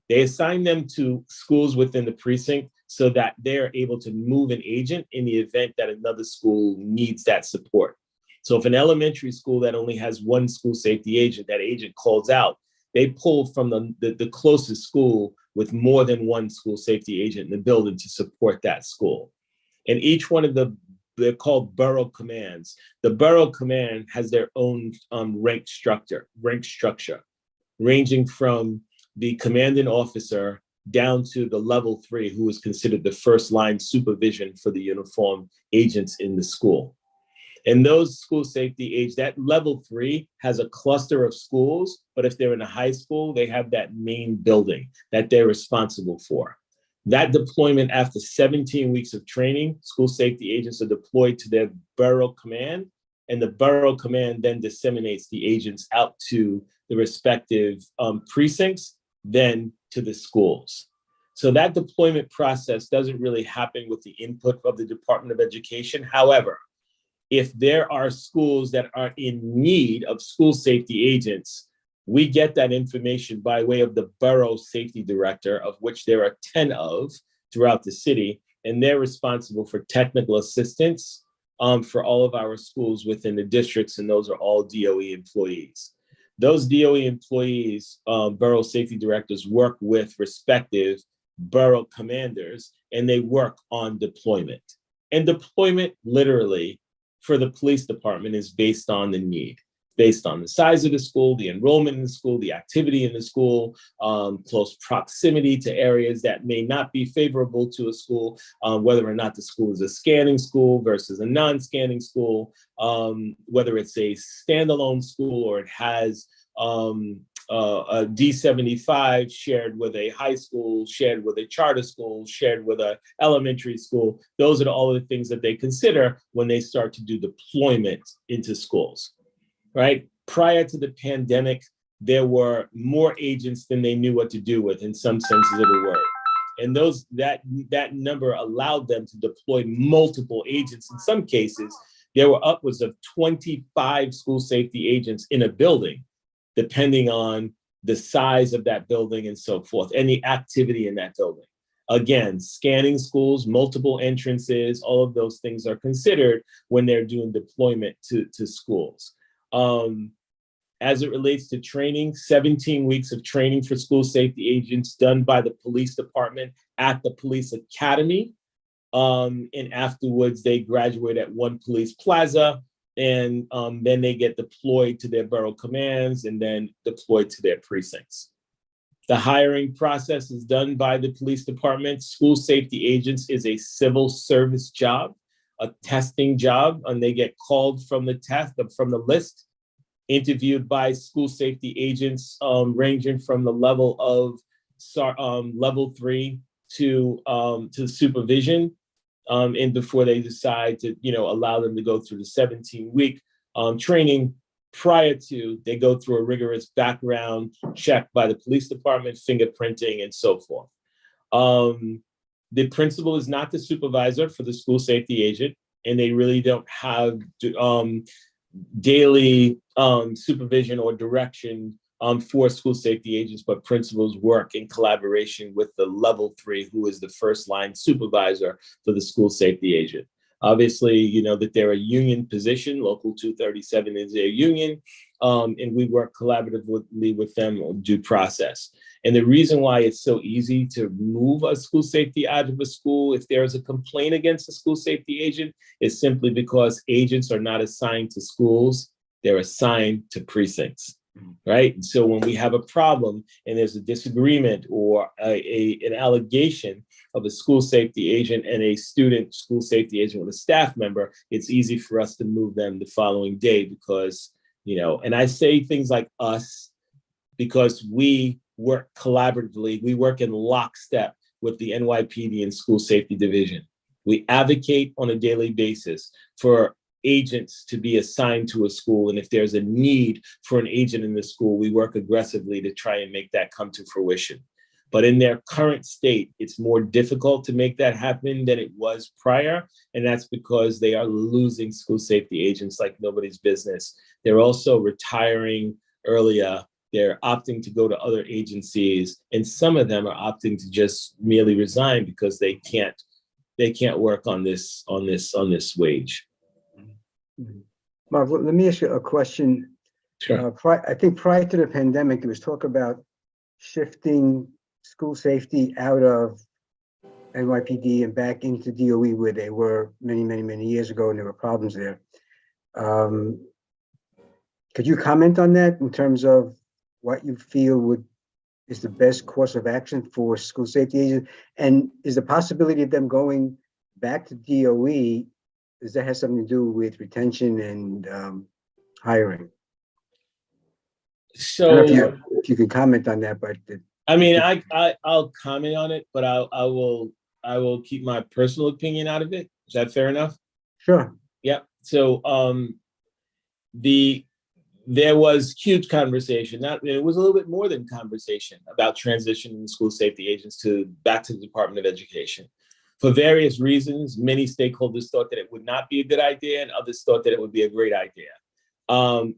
They assign them to schools within the precinct so that they're able to move an agent in the event that another school needs that support. So if an elementary school that only has one school safety agent, that agent calls out, they pull from the closest school with more than one school safety agent in the building to support that school. And each one of they're called borough commands. The borough command has their own rank structure, ranging from the commanding officer down to the level 3, who is considered the first line supervision for the uniformed agents in the school. And those school safety aides, that level 3 has a cluster of schools, but if they're in a high school, they have that main building that they're responsible for. That deployment, after 17 weeks of training, school safety agents are deployed to their borough command, and the borough command then disseminates the agents out to the respective precincts, then to the schools. So that deployment process doesn't really happen with the input of the Department of Education. However, if there are schools that are in need of school safety agents, we get that information by way of the borough safety director, of which there are 10 of throughout the city, and they're responsible for technical assistance for all of our schools within the districts, and those are all DOE employees. Those DOE employees, borough safety directors, work with respective borough commanders, and they work on deployment. And deployment, literally, for the police department is based on the need, based on the size of the school, the enrollment in the school, the activity in the school, close proximity to areas that may not be favorable to a school, whether or not the school is a scanning school versus a non-scanning school, whether it's a standalone school or it has a D75 shared with a high school, shared with a charter school, shared with an elementary school. Those are all the things that they consider when they start to do deployment into schools, right? Prior to the pandemic, there were more agents than they knew what to do with, in some senses of the word. And that number allowed them to deploy multiple agents. In some cases, there were upwards of 25 school safety agents in a building, depending on the size of that building and so forth, and the activity in that building. Again, scanning schools, multiple entrances, all of those things are considered when they're doing deployment to schools. As it relates to training, 17 weeks of training for school safety agents done by the police department at the police academy. And afterwards, they graduate at one police plaza, and then they get deployed to their borough commands and then deployed to their precincts. The hiring process is done by the police department. School safety agents is a civil service job, a testing job, and they get called from the list, interviewed by school safety agents ranging from the level of level 3 to supervision. And before they decide to, allow them to go through the 17-week training, prior to, they go through a rigorous background check by the police department, fingerprinting, and so forth. The principal is not the supervisor for the school safety agent, and they really don't have daily supervision or direction for school safety agents, but principals work in collaboration with the level 3, who is the first line supervisor for the school safety agent. Obviously, you know that they're a union position. Local 237 is their union, and we work collaboratively with them on due process. And the reason why it's so easy to move a school safety out of a school if there is a complaint against a school safety agent is simply because agents are not assigned to schools, they're assigned to precincts. Right. And so when we have a problem and there's a disagreement or an allegation of a school safety agent and a student school safety agent with a staff member, it's easy for us to move them the following day because, and I say things like us because we work collaboratively. We work in lockstep with the NYPD and school safety division. We advocate on a daily basis for agents to be assigned to a school. And if there's a need for an agent in the school, we work aggressively to try and make that come to fruition. But in their current state, it's more difficult to make that happen than it was prior. And that's because they are losing school safety agents like nobody's business. They're also retiring earlier. They're opting to go to other agencies. And some of them are opting to just merely resign because they can't work on this wage. Mark, let me ask you a question. Sure. I think prior to the pandemic, there was talk about shifting school safety out of NYPD and back into DOE, where they were many years ago, and there were problems there. Could you comment on that in terms of what you feel is the best course of action for school safety agents? And is the possibility of them going back to DOE, does that have something to do with retention and hiring? So I don't know if you could comment on that, but I mean, I'll comment on it, but I will keep my personal opinion out of it. Is that fair enough? Sure. Yeah. So there was huge conversation. It was a little bit more than conversation about transitioning school safety agents back to the Department of Education. For various reasons, many stakeholders thought that it would not be a good idea, and others thought that it would be a great idea.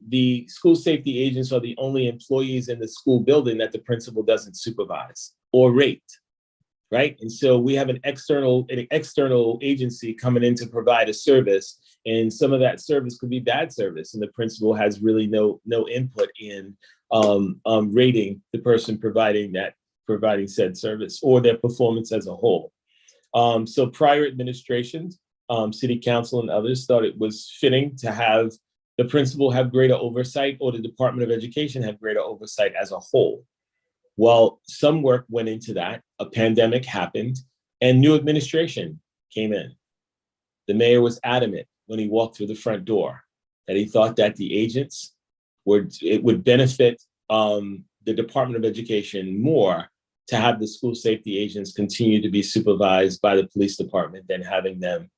The school safety agents are the only employees in the school building that the principal doesn't supervise or rate, right? And so we have an external agency coming in to provide a service, and some of that service could be bad service, and the principal has really no input in rating the person providing said service or their performance as a whole. So prior administrations, city council and others thought it was fitting to have the principal have greater oversight or the Department of Education have greater oversight as a whole. Well, some work went into that. A pandemic happened and new administration came in. The mayor was adamant when he walked through the front door that he thought that the agents it would benefit the Department of Education more to have the school safety agents continue to be supervised by the police department than having them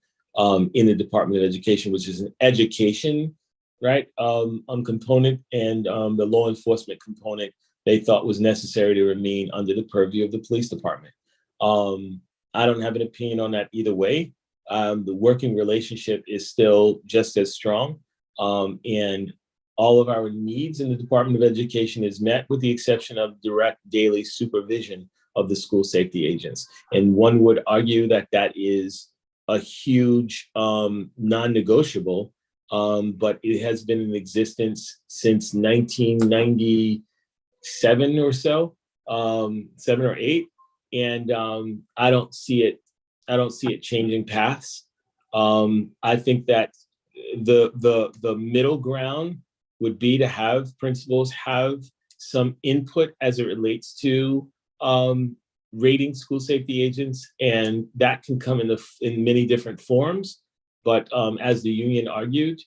in the Department of Education, which is an education, right, component, and the law enforcement component they thought was necessary to remain under the purview of the police department. I don't have an opinion on that either way. The working relationship is still just as strong, and all of our needs in the Department of Education is met with the exception of direct daily supervision of the school safety agents. And one would argue that that is a huge non-negotiable, but it has been in existence since 1997 or so, 7 or 8. And I don't see it changing paths. I think that the middle ground would be to have principals have some input as it relates to rating school safety agents, and that can come in many different forms. But as the union argued,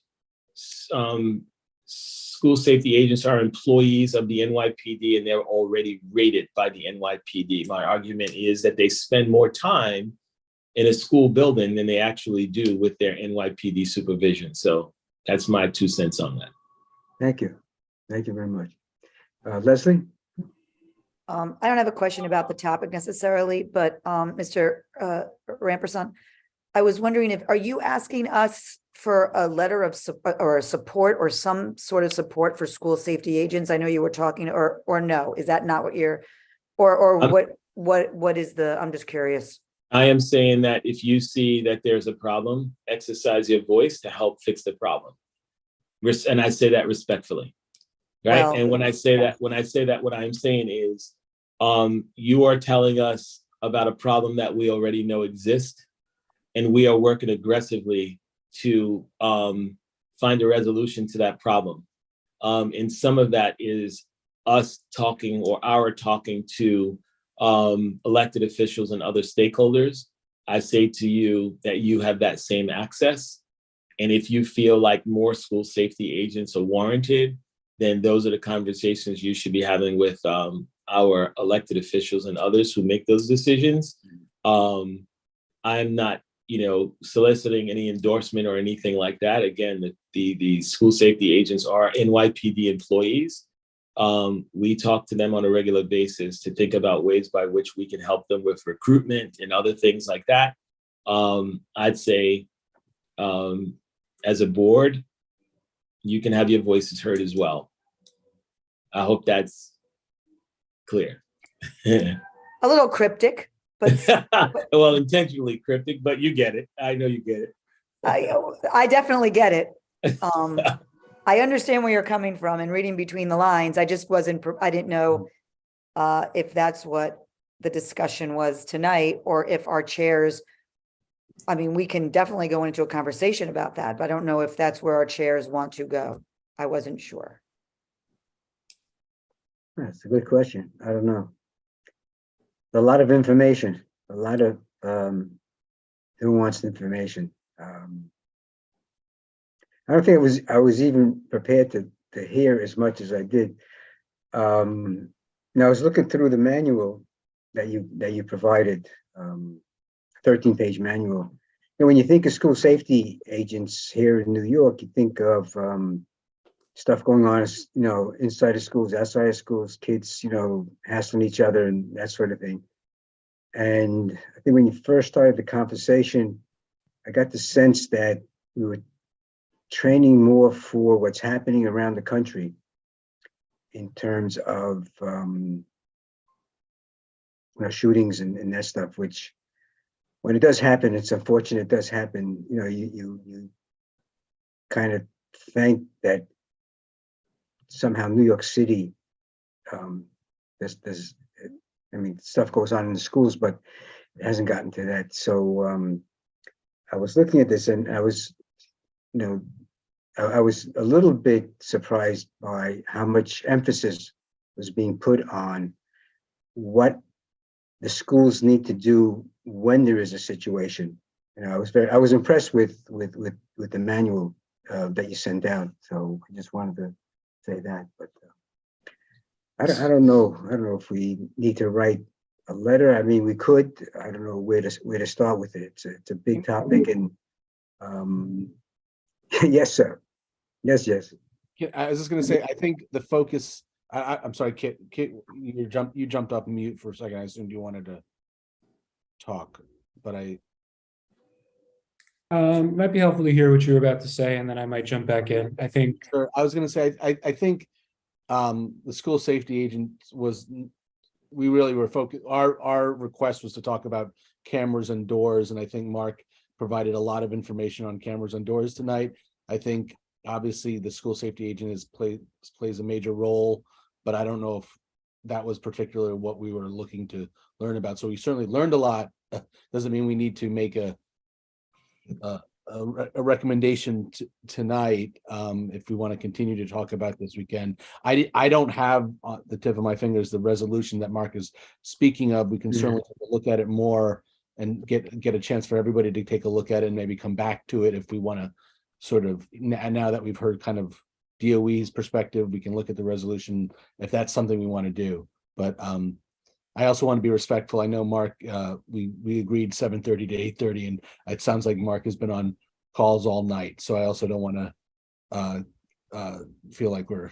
school safety agents are employees of the NYPD and they're already rated by the NYPD. My argument is that they spend more time in a school building than they actually do with their NYPD supervision. So that's my 2 cents on that. Thank you. Thank you very much. Leslie? I don't have a question about the topic necessarily, but Mr. Ramperson, I was wondering are you asking us for a letter of support or some sort of support for school safety agents? I know you were talking, or no, is that not what you're, what is the, I'm just curious. I am saying that if you see that there's a problem, exercise your voice to help fix the problem. And I say that respectfully, right? Well, and when I say that, what I'm saying is, you are telling us about a problem that we already know exists, and we are working aggressively to find a resolution to that problem. And some of that is us talking or our talking to elected officials and other stakeholders. I say to you that you have that same access. And if you feel like more school safety agents are warranted, then those are the conversations you should be having with our elected officials and others who make those decisions. I'm not, soliciting any endorsement or anything like that. Again, the school safety agents are NYPD employees. We talk to them on a regular basis to think about ways by which we can help them with recruitment and other things like that. I'd say as a board, you can have your voices heard as well. I hope that's clear. A little cryptic, but well, intentionally cryptic, but you get it. I know you get it. I definitely get it. I understand where you're coming from and reading between the lines. I just I didn't know if that's what the discussion was tonight, or if our chairs, I mean, we can definitely go into a conversation about that, but I don't know if that's where our chairs want to go. I wasn't sure. That's a good question. I don't know. A lot of information, a lot of nuanced information. I don't think I was even prepared to hear as much as I did. Now I was looking through the manual that you provided, 13-page manual. And when you think of school safety agents here in New York, you think of stuff going on, inside of schools, outside of schools, kids, hassling each other and that sort of thing. And I think when you first started the conversation, I got the sense that we were training more for what's happening around the country in terms of shootings and that stuff, which when it does happen, it's unfortunate it does happen. You kind of think that somehow New York City, stuff goes on in the schools, but it hasn't gotten to that. So I was looking at this and I was a little bit surprised by how much emphasis was being put on what the schools need to do when there is a situation. I was impressed with the manual that you sent out. So I just wanted to say that, but I don't know if we need to write a letter. I mean, we could. I don't know where to start with it. It's a big topic, and yes, sir. Yes. Yeah, I was just going to say, I think the focus. I'm sorry, Kit. You jumped up mute for a second. I assumed you wanted to talk, but might be helpful to hear what you were about to say, and then I might jump back in. I think. Sure. I was going to say, I think the school safety agent we really were focused. Our request was to talk about cameras and doors, and I think Mark provided a lot of information on cameras and doors tonight. I think obviously the school safety agent plays a major role, but I don't know if that was particularly what we were looking to learn about. So we certainly learned a lot. Doesn't mean we need to make a recommendation tonight. If we want to continue to talk about this, we can. I don't have on the tip of my fingers the resolution that Mark is speaking of. We can certainly take a look at it more and get a chance for everybody to take a look at it and maybe come back to it if we want to sort of, now that we've heard kind of DOE's perspective, we can look at the resolution if that's something we want to do. But I also want to be respectful. I know Mark, we agreed 7:30 to 8:30, and it sounds like Mark has been on calls all night. So I also don't want to feel like we're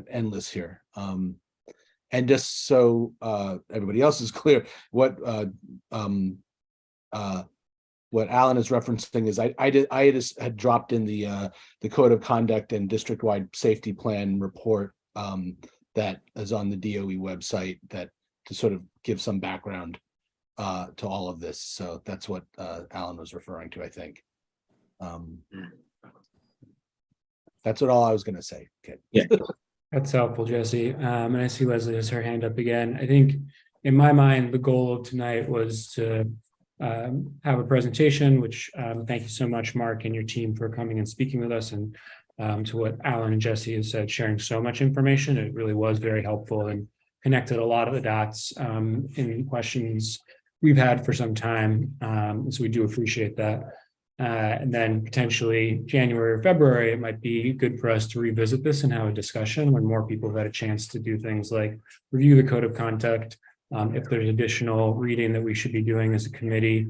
endless here. And just so everybody else is clear, what Alan is referencing is I just had dropped in the code of conduct and district-wide safety plan report that is on the DOE website, that to sort of give some background to all of this. So that's what Alan was referring to, I think. That's all I was going to say. Okay. Yeah. That's helpful, Jesse. And I see Leslie has her hand up again. I think in my mind, the goal of tonight was to have a presentation, which thank you so much, Mark, and your team for coming and speaking with us, and to what Alan and Jesse have said, sharing so much information. It really was very helpful and connected a lot of the dots in questions we've had for some time. So we do appreciate that. And then potentially January or February, it might be good for us to revisit this and have a discussion when more people have had a chance to do things like review the code of conduct. If there's additional reading that we should be doing as a committee,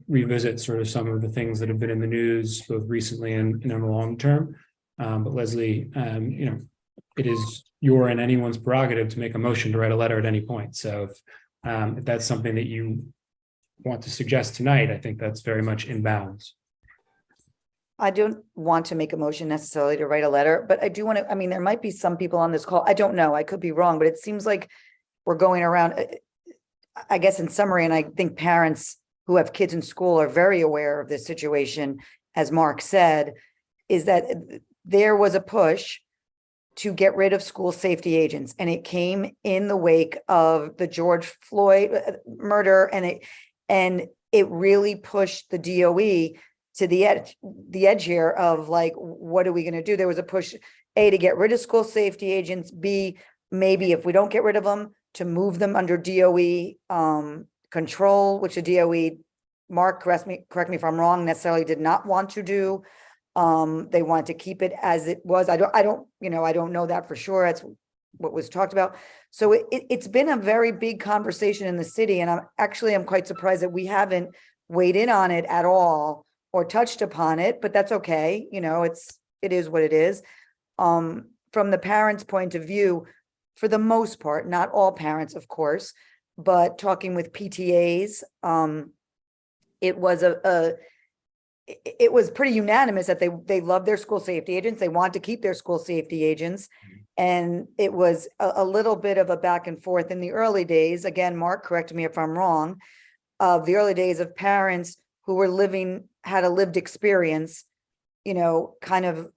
revisit sort of some of the things that have been in the news, both recently and in the long term. But Leslie, it is your and anyone's prerogative to make a motion to write a letter at any point. So if that's something that you want to suggest tonight, I think that's very much in bounds. I don't want to make a motion necessarily to write a letter, but I do want to, I mean, there might be some people on this call, I don't know, I could be wrong, but it seems like we're going around, I guess in summary, and I think parents who have kids in school are very aware of this situation, as Mark said, is that there was a push to get rid of school safety agents, and it came in the wake of the George Floyd murder, and it really pushed the DOE to the edge here of like, what are we going to do? There was a push, A, to get rid of school safety agents, B, maybe if we don't get rid of them, to move them under DOE control, which the DOE, Mark, correct me if I'm wrong, necessarily did not want to do. They wanted to keep it as it was. I don't know that for sure. That's what was talked about. So it's been a very big conversation in the city, and I'm quite surprised that we haven't weighed in on it at all or touched upon it, but that's okay. You know, it is what it is. From the parents' point of view, for the most part, not all parents, of course, but talking with PTAs, it was pretty unanimous that they love their school safety agents. They want to keep their school safety agents. And it was a little bit of a back and forth in the early days. Again, Mark, correct me if I'm wrong, of the early days of parents who were had a lived experience, you know, kind of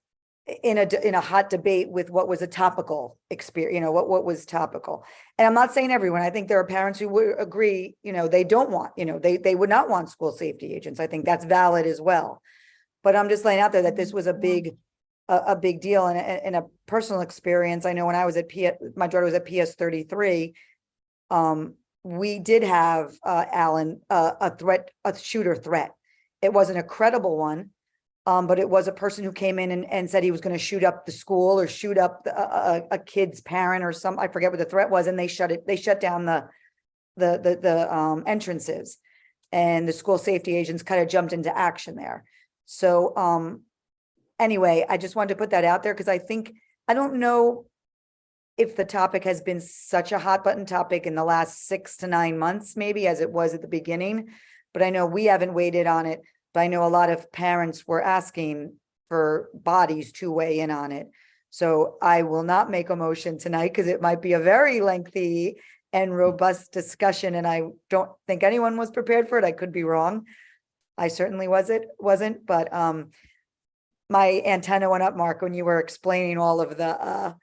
in a hot debate with what was a topical experience, you know, what was topical. And I'm not saying everyone, I think there are parents who would agree, you know, they don't want, you know, they would not want school safety agents. I think that's valid as well. But I'm just laying out there that this was a big deal. And in a personal experience, I know when I was at my daughter was at PS 33, we did have, Alan, a shooter threat. It wasn't a credible one. But it was a person who came in and said he was going to shoot up the school or shoot up a kid's parent or I forget what the threat was. And they shut down the entrances, and the school safety agents kind of jumped into action there. So anyway, I just wanted to put that out there because I don't know if the topic has been such a hot button topic in the last 6 to 9 months, maybe as it was at the beginning, but I know we haven't waited on it. But I know a lot of parents were asking for bodies to weigh in on it. So I will not make a motion tonight because it might be a very lengthy and robust discussion. And I don't think anyone was prepared for it. I could be wrong. I certainly wasn't, but my antenna went up, Mark, when you were explaining all of the,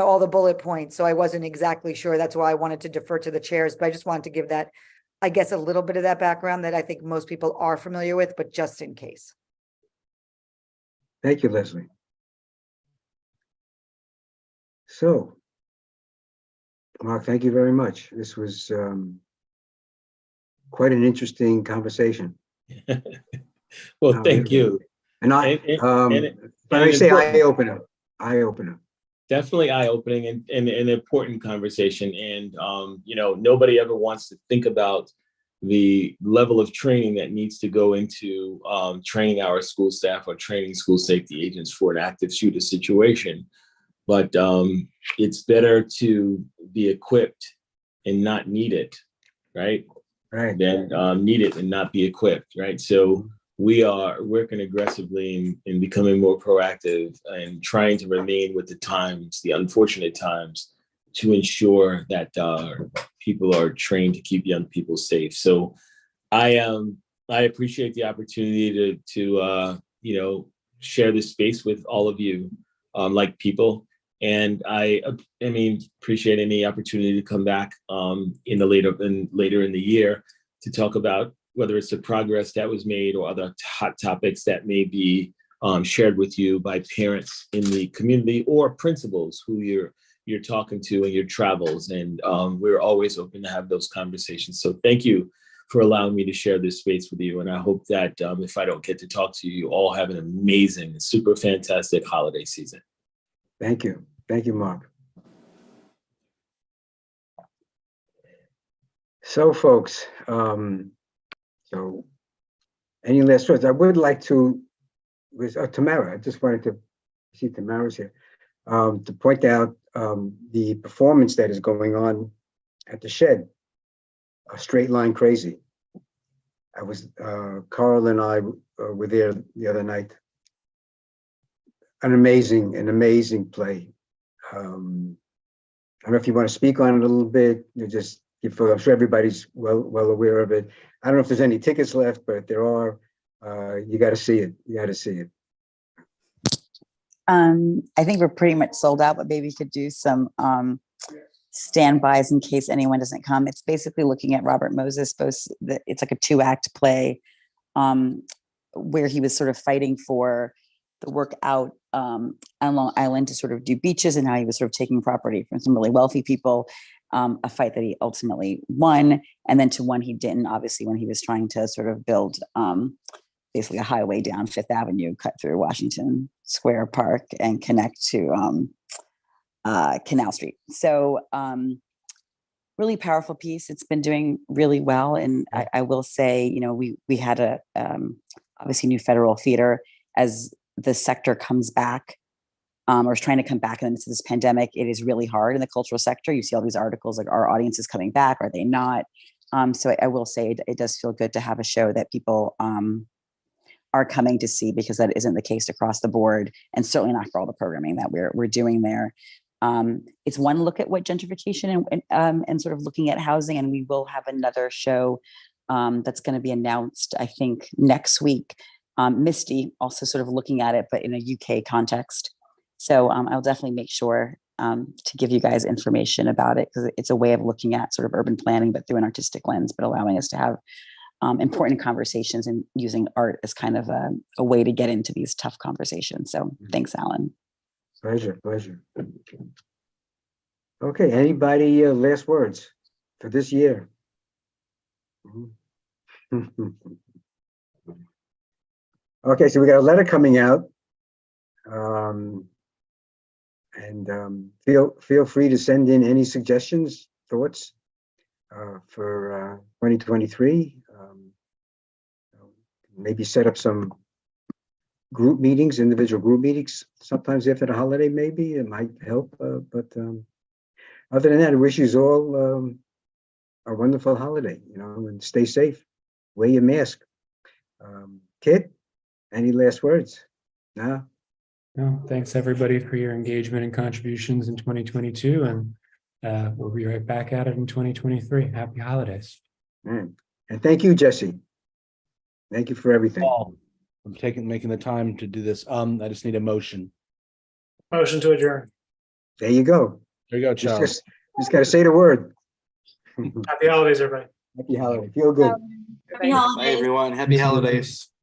all the bullet points. So I wasn't exactly sure. That's why I wanted to defer to the chairs, but I just wanted to give that, I guess, a little bit of that background that I think most people are familiar with, but just in case. Thank you, Leslie. So, Mark, thank you very much. This was quite an interesting conversation. Well, thank you. And I say eye-opener. Definitely eye-opening and an important conversation. And, nobody ever wants to think about the level of training that needs to go into training our school staff or training school safety agents for an active shooter situation. But it's better to be equipped and not need it, right? Right. Than need it and not be equipped, right? So we are working aggressively in becoming more proactive and trying to remain with the times, the unfortunate times, to ensure that people are trained to keep young people safe. So I appreciate the opportunity to share this space with all of you, like people. And I appreciate any opportunity to come back later in the year to talk about whether it's the progress that was made or other hot topics that may be shared with you by parents in the community or principals who you're talking to in your travels. And we're always open to have those conversations. So thank you for allowing me to share this space with you. And I hope that if I don't get to talk to you, you all have an amazing, super fantastic holiday season. Thank you. Thank you, Mark. So folks, so any last words? I would like to, Tamara, I just wanted to see Tamara's here. to point out the performance that is going on at the shed, a straight line crazy. I was, Carl and I were there the other night. An amazing play. I don't know if you want to speak on it a little bit. You just, I'm sure everybody's well aware of it. I don't know if there's any tickets left, but if there are, you got to see it. You got to see it. I think we're pretty much sold out, but maybe we could do some standbys in case anyone doesn't come. It's basically looking at Robert Moses. It's like a 2-act play where he was sort of fighting for the work out on Long Island to sort of do beaches, and how he was sort of taking property from some really wealthy people, a fight that he ultimately won, and then to one he didn't, obviously, when he was trying to sort of build basically a highway down Fifth Avenue, cut through Washington Square Park and connect to Canal Street. So really powerful piece. It's been doing really well. And I will say, you know, we had a obviously new federal theater as the sector comes back or is trying to come back into this pandemic. It is really hard in the cultural sector. You see all these articles like, our audience is coming back, are they not? So I will say it does feel good to have a show that people are coming to see, because that isn't the case across the board, and certainly not for all the programming that we're doing there. It's one look at what gentrification and sort of looking at housing, and we will have another show that's going to be announced, I think, next week. Misty also sort of looking at it, but in a UK context. So I'll definitely make sure to give you guys information about it, because it's a way of looking at sort of urban planning, but through an artistic lens, but allowing us to have important conversations and using art as kind of a way to get into these tough conversations. So thanks, Alan. Pleasure. Okay, anybody last words for this year? Okay, so we got a letter coming out. Feel free to send in any suggestions, thoughts for 2023. Maybe set up some group meetings, individual group meetings, sometimes after the holiday, maybe it might help. But other than that, I wish you all a wonderful holiday, you know, and stay safe. Wear your mask. Kit, any last words? No? No, thanks everybody for your engagement and contributions in 2022, and we'll be right back at it in 2023. Happy holidays. And thank you, Jesse. Thank you for everything. I'm making the time to do this. I just need a motion. Motion to adjourn. There you go. There you go, Charles. Just got to say the word. Happy holidays, everybody. Happy holiday. Feel good. Happy holidays. Bye, everyone. Happy holidays.